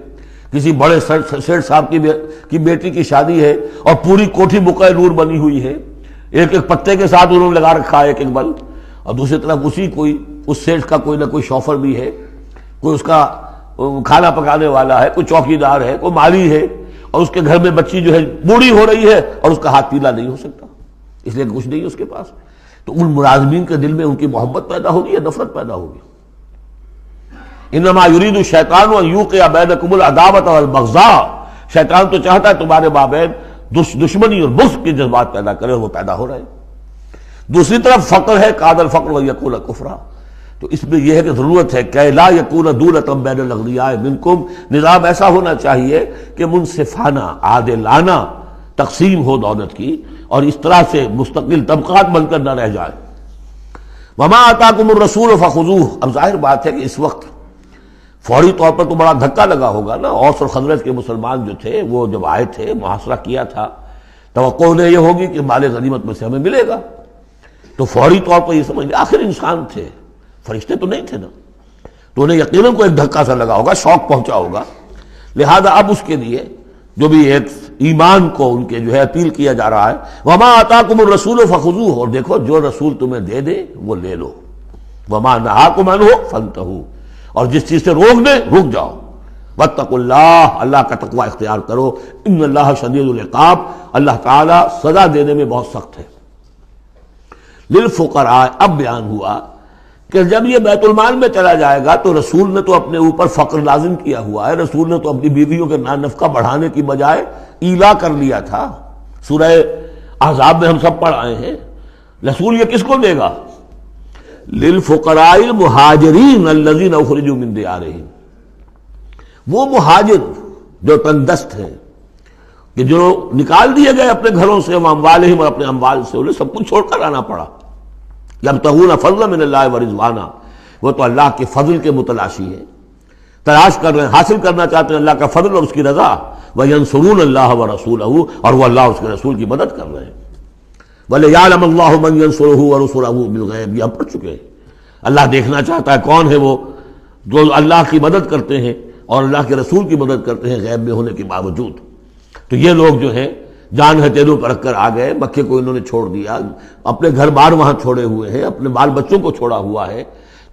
کسی بڑے سیٹ صاحب کی بیٹی کی شادی ہے اور پوری کوٹھی بقع نور بنی ہوئی ہے، ایک ایک پتے کے ساتھ انہوں نے لگا رکھا ہے ایک ایک بلب، اور دوسری طرف اس سیٹ کا کوئی نہ کوئی شوفر بھی ہے، کوئی اس کا کھانا پکانے والا ہے، کوئی چوکیدار ہے، کوئی مالی ہے، اور اس کے گھر میں بچی جو ہے بوڑھی ہو رہی ہے اور اس کا ہاتھ پیلا نہیں ہو سکتا اس لیے کہ کچھ نہیں ہے اس کے پاس۔ تو ان ملازمین کے دل میں ان کی محبت پیدا ہوگی یا نفرت پیدا ہوگی؟ انما یرید الشیطان ان یوقع بینکم العداوۃ والبغضاء، شیطان تو چاہتا ہے تمہارے مابین دشمنی اور بغض کے جذبات پیدا کرے، اور وہ پیدا ہو رہے ہیں۔ دوسری طرف فقر ہے، کاد الفقر ویکون کفرا، تو اس میں یہ ہے کہ ضرورت ہے کہ لا یکون دولۃ بین الاغنیاء منکم، نظام ایسا ہونا چاہیے کہ منصفانہ عادلانہ تقسیم ہو دولت کی، اور اس طرح سے مستقل طبقات بن کر نہ رہ جائے۔ وما آتاکم الرسول فخذوہ، اب ظاہر بات ہے کہ اس وقت فوری طور پر تو بڑا دھکا لگا ہوگا نا، اوس اور خزرج کے مسلمان جو تھے وہ جب آئے تھے محاصرہ کیا تھا، توقع انہیں یہ ہوگی کہ مال غنیمت میں سے ہمیں ملے گا، تو فوری طور پر یہ سمجھ لیں آخر انسان تھے، فرشتے تو نہیں تھے نا، تو انہیں یقیناً کوئی ایک دھکا سا لگا ہوگا، شوق پہنچا ہوگا، لہذا اب اس کے لیے جو بھی ایک ایمان کو ان کے جو ہے اپیل کیا جا رہا ہے، وما آتاکم الرسول فخذوہ، اور دیکھو جو رسول تمہیں دے دے وہ لے لو، وما نہاکم عنہ فانتہوا، اور جس چیز سے روک دے رک جاؤ، واتقوا اللہ، اللہ کا تقوی اختیار کرو، ان اللہ شدید العقاب، اللہ تعالیٰ سزا دینے میں بہت سخت ہے۔ للفقراء، اب بیان ہوا کہ جب یہ بیت المال میں چلا جائے گا تو رسول نے تو اپنے اوپر فقر لازم کیا ہوا ہے، رسول نے تو اپنی بیویوں کے نفقہ بڑھانے کی بجائے ایلا کر لیا تھا، سورہ احزاب میں ہم سب پڑھ آئے ہیں۔ رسول یہ کس کو دے گا؟ للفقراء المہاجرین الذین اخرجوا من دیارہم، وہ مہاجر جو تنگ دست ہیں، کہ جو نکال دیے گئے اپنے گھروں سے، اموالہم، اور اپنے اموال سے، انہیں سب کچھ چھوڑ کر آنا پڑا، یبتغون فضلا من اللہ ورضوانا، وہ تو اللہ کے فضل کے متلاشی ہیں، تلاش کر رہے ہیں، حاصل کرنا چاہتے ہیں اللہ کا فضل اور اس کی رضا، وینصرون اللہ ورسولہ، اور وہ اللہ اس کے رسول کی مدد کر رہے ہیں، وَلِيَعْلَمَ اللَّهُ مَنْ يَنصُرُهُ وَرُسُلَهُ بِالْغَيْبِ، یہ ہم پڑھ چکے ہیں۔ اللہ دیکھنا چاہتا ہے کون ہے وہ جو اللہ کی مدد کرتے ہیں اور اللہ کے رسول کی مدد کرتے ہیں غیب میں ہونے کے باوجود۔ تو یہ لوگ جو ہیں جان ہتھیلیوں پر رکھ کر آ گئے، مکے کو انہوں نے چھوڑ دیا، اپنے گھر بار وہاں چھوڑے ہوئے ہیں، اپنے بال بچوں کو چھوڑا ہوا ہے،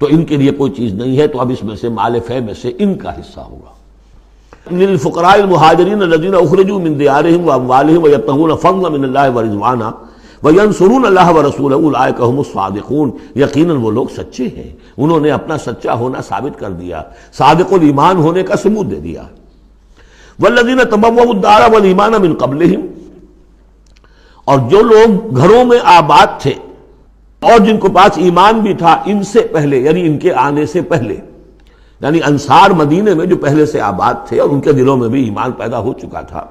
تو ان کے لیے کوئی چیز نہیں ہے، تو اب اس میں سے مال فے میں سے ان کا حصہ ہوگا۔ للفقراء المہاجرین الذین اخرجوا من دیارہم واموالہم ویبتغون فضلا من اللہ ورضوانا وینصرون اللہ ورسولہ اولئک ھم الصادقون، یقیناً وہ لوگ سچے ہیں، انہوں نے اپنا سچا ہونا ثابت کر دیا، صادق الایمان ہونے کا ثبوت دے دیا۔ والذین تبوؤا الدار والایمان من قبلہم، اور جو لوگ گھروں میں آباد تھے اور جن کو پاس ایمان بھی تھا ان سے پہلے، یعنی ان کے آنے سے پہلے، یعنی انصار مدینے میں جو پہلے سے آباد تھے اور ان کے دلوں میں بھی ایمان پیدا ہو چکا تھا،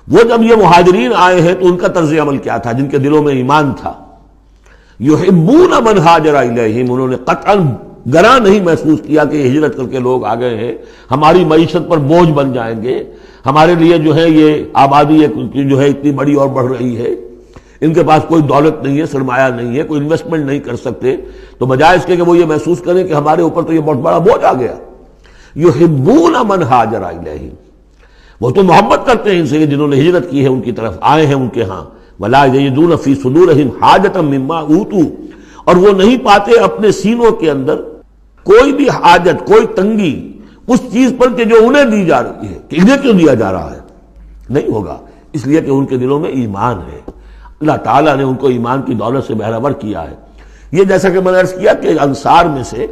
وہ جب یہ مہاجرین آئے ہیں تو ان کا طرز عمل کیا تھا؟ جن کے دلوں میں ایمان تھا، یحبون من ہاجر الیہم، انہوں نے قطعاً گراں نہیں محسوس کیا کہ یہ ہجرت کر کے لوگ آ گئے ہیں، ہماری معیشت پر بوجھ بن جائیں گے، ہمارے لیے جو ہے یہ آبادی جو ہے اتنی بڑی اور بڑھ رہی ہے، ان کے پاس کوئی دولت نہیں ہے، سرمایہ نہیں ہے، کوئی انویسٹمنٹ نہیں کر سکتے، تو بجائے اس کے کہ وہ یہ محسوس کریں کہ ہمارے اوپر تو یہ بہت بڑا بوجھ آ گیا، یحبون من ہاجر الیہم، وہ تو محبت کرتے ہیں ان سے جنہوں نے ہجرت کی ہے، ان کی طرف آئے ہیں ان کے ہاں، ولا یجدون فی صدورہم حاجۃ مما اوتوا، اور وہ نہیں پاتے اپنے سینوں کے اندر کوئی بھی حاجت، کوئی تنگی اس چیز پر کہ جو انہیں دی جا رہی ہے، کہ انہیں کیوں دیا جا رہا ہے، نہیں ہوگا، اس لیے کہ ان کے دلوں میں ایمان ہے، اللہ تعالیٰ نے ان کو ایمان کی دولت سے بہرہور کیا ہے۔ یہ جیسا کہ میں نے عرض کیا کہ انصار میں سے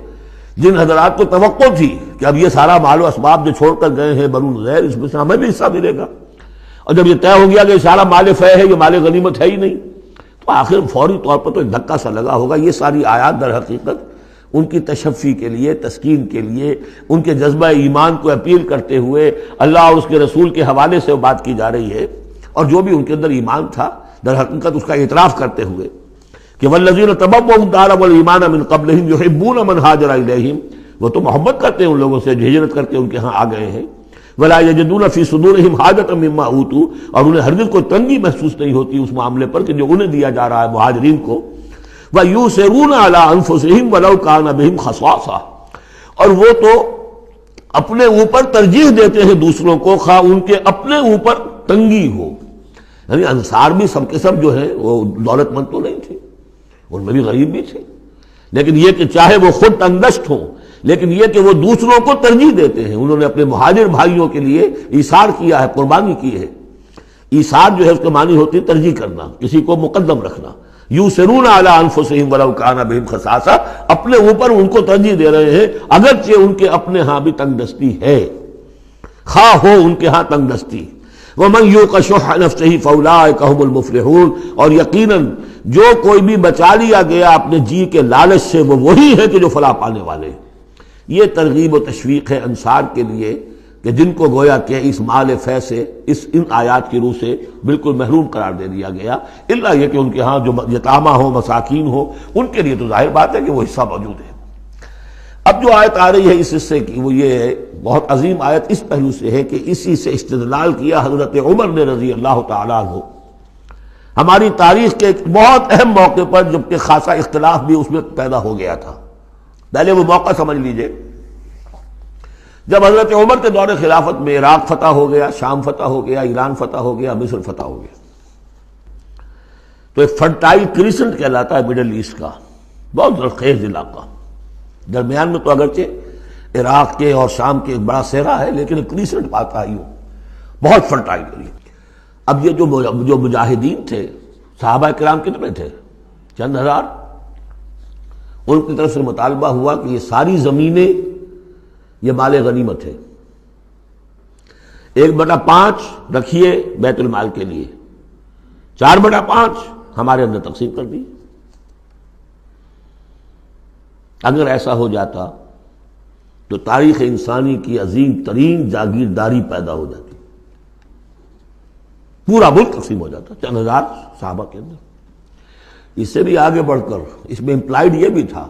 جن حضرات کو توقع تھی کہ اب یہ سارا مال و اسباب جو چھوڑ کر گئے ہیں بنو نذیر، اس میں سے ہمیں بھی حصہ ملے گا، اور جب یہ طے ہو گیا کہ یہ سارا مال فے ہے، یہ مال غنیمت ہے ہی نہیں، تو آخر فوری طور پر تو ایک دھکا سا لگا ہوگا۔ یہ ساری آیات در حقیقت ان کی تشفی کے لیے، تسکین کے لیے، ان کے جذبہ ایمان کو اپیل کرتے ہوئے اللہ اور اس کے رسول کے حوالے سے بات کی جا رہی ہے، اور جو بھی ان کے اندر ایمان تھا در حقیقت اس کا اعتراف کرتے ہوئے کہ والذین تبوؤا الدار والایمان من قبلہم یحبون من ہاجر الیہم، وہ تو محبت کرتے ہیں ان لوگوں سے جو ہجرت کر کے ان کے ہاں آ گئے ہیں، ولا یجدون فی صدورہم حاجۃ مما اوتوا، اور انہیں ہرگز کوئی تنگی محسوس نہیں ہوتی اس معاملے پر کہ جو انہیں دیا جا رہا ہے مہاجرین کو، وَيُؤْثِرُونَ عَلَىٰ أَنفُسِهِمْ وَلَوْ كَانَ بِهِمْ خَصَاصَةٌ، اور وہ تو اپنے اوپر ترجیح دیتے ہیں دوسروں کو خواہ ان کے اپنے اوپر تنگی ہو۔ یعنی انصار بھی سب کے سب جو ہیں وہ دولت مند تو نہیں تھے، ان میں بھی غریب بھی تھے، لیکن یہ کہ چاہے وہ خود تنگدست ہوں لیکن یہ کہ وہ دوسروں کو ترجیح دیتے ہیں، انہوں نے اپنے مہاجر بھائیوں کے لیے ایثار کیا ہے، قربانی کی ہے۔ ایثار جو ہے اس کے معنی ہوتی ہے ترجیح کرنا، کسی کو مقدم رکھنا۔ یؤثرون علی انفسہم ولو کان بہم خصاصہ، اپنے اوپر ان کو ترجیح دے رہے ہیں اگرچہ ان کے اپنے ہاں بھی تنگ دستی ہے، خواہ ہو ان کے ہاں تنگ دستی۔ ومن یوق شح نفسہ فاولئک هم المفلحون، اور یقیناً جو کوئی بھی بچا لیا گیا اپنے جی کے لالچ سے وہ وہی ہے کہ جو فلاح پانے والے ہیں۔ یہ ترغیب و تشویق ہے انصار کے لیے کہ جن کو گویا کہ اس مال فے سے ان آیات کی روح سے بالکل محروم قرار دے دیا گیا، الا یہ کہ ان کے ہاں جو یتامہ ہو، مساکین ہو، ان کے لیے تو ظاہر بات ہے کہ وہ حصہ موجود ہے۔ اب جو آیت آ رہی ہے اس حصے کی وہ یہ ہے، بہت عظیم آیت اس پہلو سے ہے کہ اسی سے استدلال کیا حضرت عمر نے رضی اللہ تعالیٰ عنہ ہماری تاریخ کے ایک بہت اہم موقع پر، جبکہ خاصا اختلاف بھی اس میں پیدا ہو گیا تھا۔ پہلے وہ موقع سمجھ لیجئے، جب حضرت عمر کے دور خلافت میں عراق فتح ہو گیا، شام فتح ہو گیا، ایران فتح ہو گیا، مصر فتح ہو گیا، تو ایک فرٹائل کریسنٹ کہلاتا ہے مڈل ایسٹ کا، بہت زرخیز علاقہ، درمیان میں تو اگرچہ عراق کے اور شام کے ایک بڑا صحرا ہے لیکن ایک کریسنٹ پاتا ہے، یوں بہت فرٹائل ایریا۔ اب یہ جو مجاہدین تھے، صحابہ کرام کتنے تھے؟ چند ہزار۔ ان کی طرف سے مطالبہ ہوا کہ یہ ساری زمینیں یہ مال غنیمت ہے، 1/5 رکھیے بیت المال کے لیے، 4/5 ہمارے اندر تقسیم کر دی۔ اگر ایسا ہو جاتا تو تاریخ انسانی کی عظیم ترین جاگیرداری پیدا ہو جاتی، پورا ملک تقسیم ہو جاتا چند ہزار صحابہ کے اندر۔ اس سے بھی آگے بڑھ کر اس میں امپلائڈ یہ بھی تھا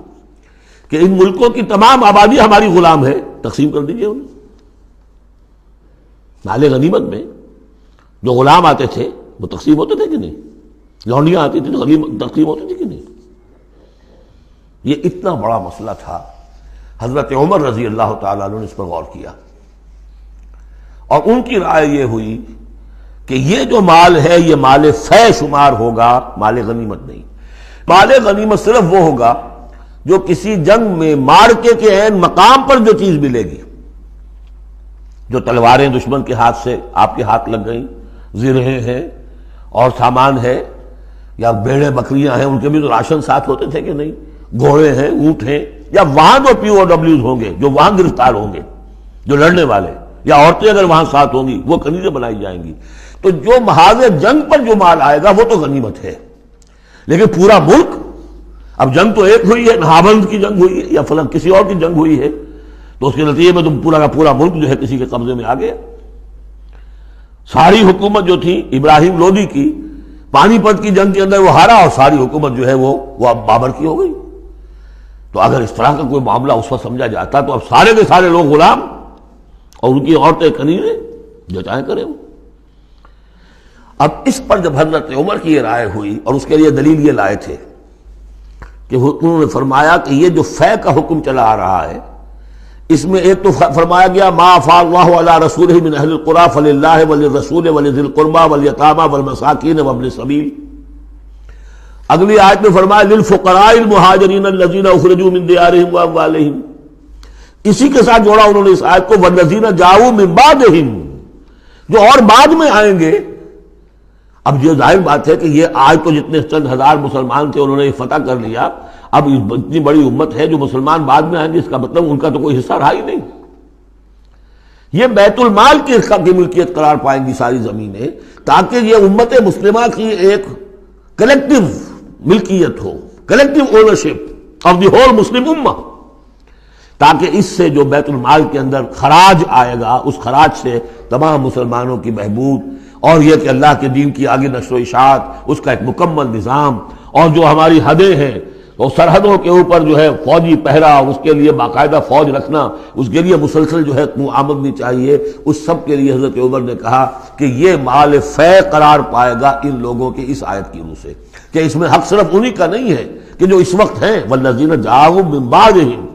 کہ ان ملکوں کی تمام آبادی ہماری غلام ہے، تقسیم کر دیجئے انہیں۔ مال غنیمت میں جو غلام آتے تھے وہ تقسیم ہوتے تھے کہ نہیں؟ لونڈیاں آتی تھی تو تقسیم ہوتی تھی کہ نہیں؟ یہ اتنا بڑا مسئلہ تھا، حضرت عمر رضی اللہ تعالیٰ عنہ نے اس پر غور کیا، اور ان کی رائے یہ ہوئی کہ یہ جو مال ہے یہ مال فے شمار ہوگا، مال غنیمت نہیں۔ مال غنیمت صرف وہ ہوگا جو کسی جنگ میں مارکے کے عین مقام پر جو چیز ملے گی، جو تلواریں دشمن کے ہاتھ سے آپ کے ہاتھ لگ گئیں، زرہیں ہیں اور سامان ہے، یا بیڑے بکریاں ہیں، ان کے بھی تو راشن ساتھ ہوتے تھے کہ نہیں، گھوڑے ہیں، اونٹ ہیں، یا وہاں جو پی او ڈبلیوز ہوں گے جو وہاں گرفتار ہوں گے، جو لڑنے والے، یا عورتیں اگر وہاں ساتھ ہوں گی وہ کنیزیں بنائی جائیں گی۔ تو جو محاذ جنگ پر جو مال آئے گا وہ تو غنیمت ہے، لیکن پورا ملک، اب جنگ تو ایک ہوئی ہے، نہابند کی جنگ ہوئی ہے یا فلاں کسی اور کی جنگ ہوئی ہے، تو اس کے نتیجے میں تم پورا کا پورا ملک جو ہے کسی کے قبضے میں آ گیا۔ ساری حکومت جو تھی ابراہیم لودھی کی، پانی پت کی جنگ کے اندر وہ ہارا اور ساری حکومت جو ہے وہ اب بابر کی ہو گئی۔ تو اگر اس طرح کا کوئی معاملہ اس وقت سمجھا جاتا تو اب سارے کے سارے لوگ غلام اور ان کی عورتیں کنیزیں، جو چاہیں کریں وہ۔ اب اس پر جب حضرت عمر کی یہ رائے ہوئی، اور اس کے لیے دلیل یہ لائے تھے کہ انہوں نے فرمایا کہ یہ جو فے کا حکم چلا آ رہا ہے، اس میں ایک تو فرمایا گیا ما افاء اللہ علی رسولہ من اہل القری فللہ وللرسول ولذی القربى والیتامى والمساکین وابن السبیل۔ اگلی آیت میں فرمایا للفقراء المہاجرین الذین اخرجوا من دیارہم واموالہم، اسی کے ساتھ جوڑا انہوں نے اس آیت کو والذین جاؤوا من بعدہم، جو اور بعد میں آئیں گے۔ اب یہ ظاہر بات ہے کہ یہ آج تو جتنے چند ہزار مسلمان تھے انہوں نے فتح کر لیا، اب اتنی بڑی امت ہے جو مسلمان بعد میں آئیں گے، اس کا مطلب ان کا تو کوئی حصہ رہا ہی نہیں۔ یہ بیت المال کے حصہ کی ملکیت قرار پائیں گی ساری زمینیں، تاکہ یہ امت مسلمہ کی ایک کلیکٹیو ملکیت ہو، collective ownership of the whole Muslim امہ۔ تاکہ اس سے جو بیت المال کے اندر خراج آئے گا اس خراج سے تمام مسلمانوں کی بہبود، اور یہ کہ اللہ کے دین کی آگے نشر و اشاعت، اس کا ایک مکمل نظام، اور جو ہماری حدیں ہیں وہ سرحدوں کے اوپر جو ہے فوجی پہرا، اس کے لیے باقاعدہ فوج رکھنا، اس کے لیے مسلسل جو ہے آمدنی چاہیے، اس سب کے لیے حضرت عمر نے کہا کہ یہ مال فے قرار پائے گا ان لوگوں کے اس آیت کی روح سے، کہ اس میں حق صرف انہی کا نہیں ہے کہ جو اس وقت ہیں، والذین جاءوا من بعدہم،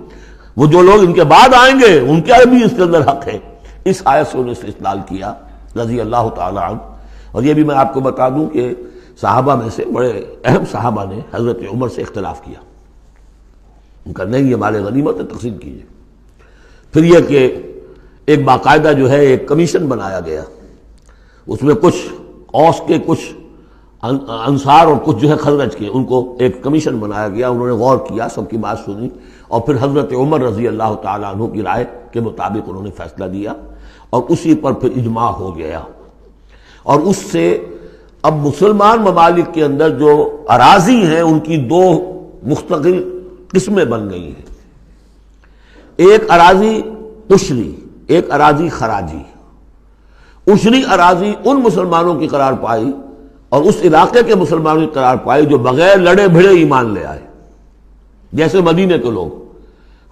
وہ جو لوگ ان کے بعد آئیں گے ان کے بھی اس کے اندر حق ہے۔ اس آیت سے انہوں نے استدلال کیا رضی اللہ تعالی عنہ۔ اور یہ بھی میں آپ کو بتا دوں کہ صحابہ میں سے بڑے اہم صحابہ نے حضرت عمر سے اختلاف کیا، ان کا نہیں یہ مال غنیمت ہے تقسیم کیجیے۔ پھر یہ کہ ایک باقاعدہ جو ہے ایک کمیشن بنایا گیا، اس میں کچھ اوس کے، کچھ انصار اور کچھ جو ہے خزرج کے، ان کو ایک کمیشن بنایا گیا، انہوں نے غور کیا، سب کی بات سنی، اور پھر حضرت عمر رضی اللہ تعالیٰ عنہ کی رائے کے مطابق انہوں نے فیصلہ دیا، اور اسی پر پھر اجماع ہو گیا۔ اور اس سے اب مسلمان ممالک کے اندر جو اراضی ہیں ان کی دو مستقل قسمیں بن گئی ہیں، ایک اراضی عشری، ایک اراضی خراجی۔ عشری اراضی ان مسلمانوں کی قرار پائی اور اس علاقے کے مسلمانوں کی قرار پائی جو بغیر لڑے بھڑے ایمان لے آئے، جیسے مدینے کے لوگ۔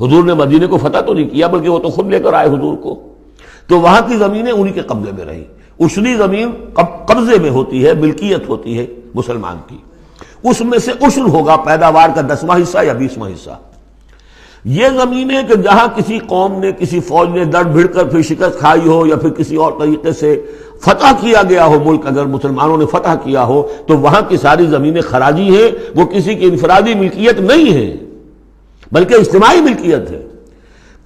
حضور نے مدینے کو فتح تو نہیں کیا بلکہ وہ تو خود لے کر آئے حضور کو، تو وہاں کی زمینیں انہی کے قبضے میں رہی۔ عشری زمین قبضے میں ہوتی ہے، ملکیت ہوتی ہے مسلمان کی، اس میں سے عشر ہوگا پیداوار کا 10واں حصہ یا 20واں حصہ۔ یہ زمینیں کہ جہاں کسی قوم نے، کسی فوج نے لڑ بھڑ کر پھر شکست کھائی ہو یا پھر کسی اور طریقے سے فتح کیا گیا ہو ملک، اگر مسلمانوں نے فتح کیا ہو تو وہاں کی ساری زمینیں خراجی ہیں، وہ کسی کی انفرادی ملکیت نہیں ہے بلکہ اجتماعی ملکیت ہے۔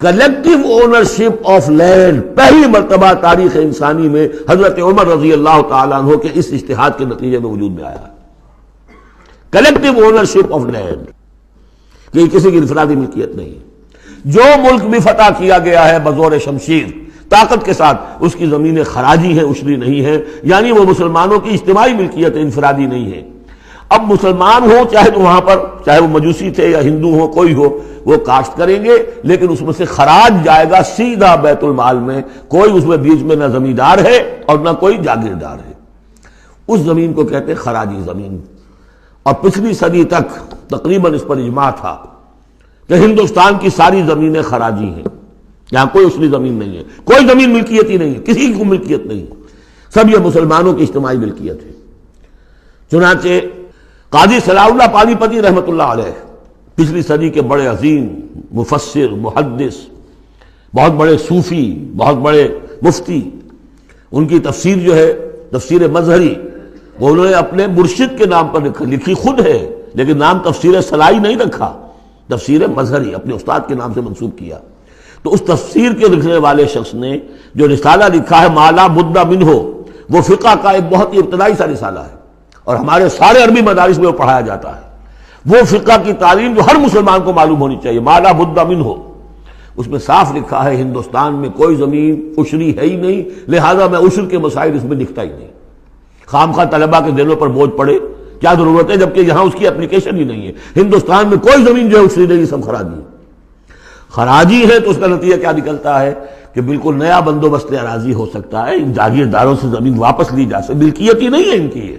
کلیکٹیو اونرشپ آف لینڈ پہلی مرتبہ تاریخ انسانی میں حضرت عمر رضی اللہ تعالیٰ عنہ کے اس اجتہاد کے نتیجے میں وجود میں آیا۔ کلیکٹیو اونرشپ آف لینڈ، کہ یہ کسی کی انفرادی ملکیت نہیں ہے۔ جو ملک بھی فتح کیا گیا ہے بزور شمشیر طاقت کے ساتھ، اس کی زمینیں خراجی ہیں، عشری نہیں ہیں، یعنی وہ مسلمانوں کی اجتماعی ملکیت ہے، انفرادی نہیں ہے۔ اب مسلمان ہو چاہے تو وہاں پر، چاہے وہ مجوسی تھے یا ہندو ہو، کوئی ہو، وہ کاشت کریں گے، لیکن اس میں سے خراج جائے گا سیدھا بیت المال میں، کوئی اس میں بیچ میں نہ زمیندار ہے اور نہ کوئی جاگیردار ہے۔ اس زمین کو کہتے ہیں خراجی زمین۔ اور پچھلی صدی تک تقریباً اس پر اجماع تھا کہ ہندوستان کی ساری زمینیں خراجی ہیں، یہاں کوئی عشری زمین نہیں ہے، کوئی زمین ملکیت ہی نہیں ہے، کسی کو ملکیت نہیں، سب یہ مسلمانوں کی اجتماعی ملکیت ہے۔ چنانچہ قاضی صلاح اللہ پانی پتی رحمۃ اللہ علیہ، پچھلی صدی کے بڑے عظیم مفسر، محدث، بہت بڑے صوفی، بہت بڑے مفتی، ان کی تفسیر جو ہے تفسیر مظہری، وہ انہوں نے اپنے مرشد کے نام پر لکھی خود ہے، لیکن نام تفسیر صلاحی نہیں رکھا، تفسیر مظہری اپنے استاد کے نام سے منسوب کیا۔ تو اس تفسیر کے لکھنے والے شخص نے جو رسالہ لکھا ہے مالا بدھ منہ، وہ فقہ کا ایک بہت ہی ابتدائی سا رسالہ ہے، اور ہمارے سارے عربی مدارس میں وہ پڑھایا جاتا ہے۔ وہ فقہ کی تعلیم جو ہر مسلمان کو معلوم ہونی چاہیے، مالا بدھ منہ، اس میں صاف لکھا ہے ہندوستان میں کوئی زمین عشری ہے ہی نہیں، لہذا میں عشر کے مسائل اس میں لکھتا ہی نہیں۔ خام خواہ طلبہ کے دلوں پر بوجھ پڑے، کیا ضرورت ہے، جبکہ یہاں اس کی اپلیکیشن ہی نہیں ہے۔ ہندوستان میں کوئی زمین جو ہے عشری نہیں، سب خراجی ہے۔ خراجی ہے تو اس کا نتیجہ کیا نکلتا ہے کہ بالکل نیا بندوبست اراضی ہو سکتا ہے، ان جاگیرداروں سے زمین واپس لی جا سکتی، ملکیت ہی نہیں ہے ان کی۔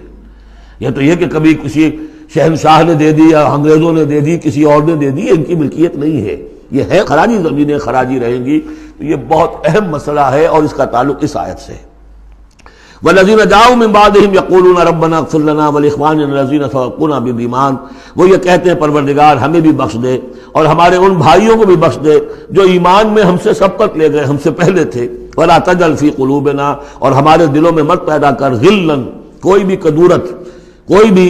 یہ تو یہ کہ کبھی کسی شہنشاہ نے دے دی یا انگریزوں نے دے دی، کسی اور نے دے دی، ان کی ملکیت نہیں ہے، یہ ہے خراجی زمینیں، خراجی رہیں گی۔ تو یہ بہت اہم مسئلہ ہے اور اس کا تعلق اس آیت سے ہے۔ والذین جاؤوا من بعدہم یقولون ربنا اغفر لنا ولاخواننا الذین سبقونا بالایمان، وہ یہ کہتے ہیں پروردگار ہمیں بھی بخش دے اور ہمارے ان بھائیوں کو بھی بخش دے جو ایمان میں ہم سے سبقت لے گئے، ہم سے پہلے تھے۔ ولا تجعل فی قلوبنا، اور ہمارے دلوں میں مت پیدا کر غلن، کوئی بھی کدورت، کوئی بھی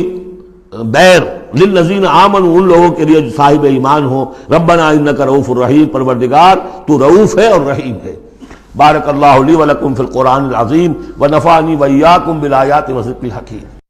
بیر، للذین آمنوا، ان لوگوں کے لیے جو صاحب ایمان ہو۔ ربنا انک رؤوف الرحیم، پروردگار تو رؤوف ہے اور رحیم ہے۔ بارک اللہ لی ولکم فی القرآن العظیم ونفعنی وإیاکم بالآیات والذکر الحکیم۔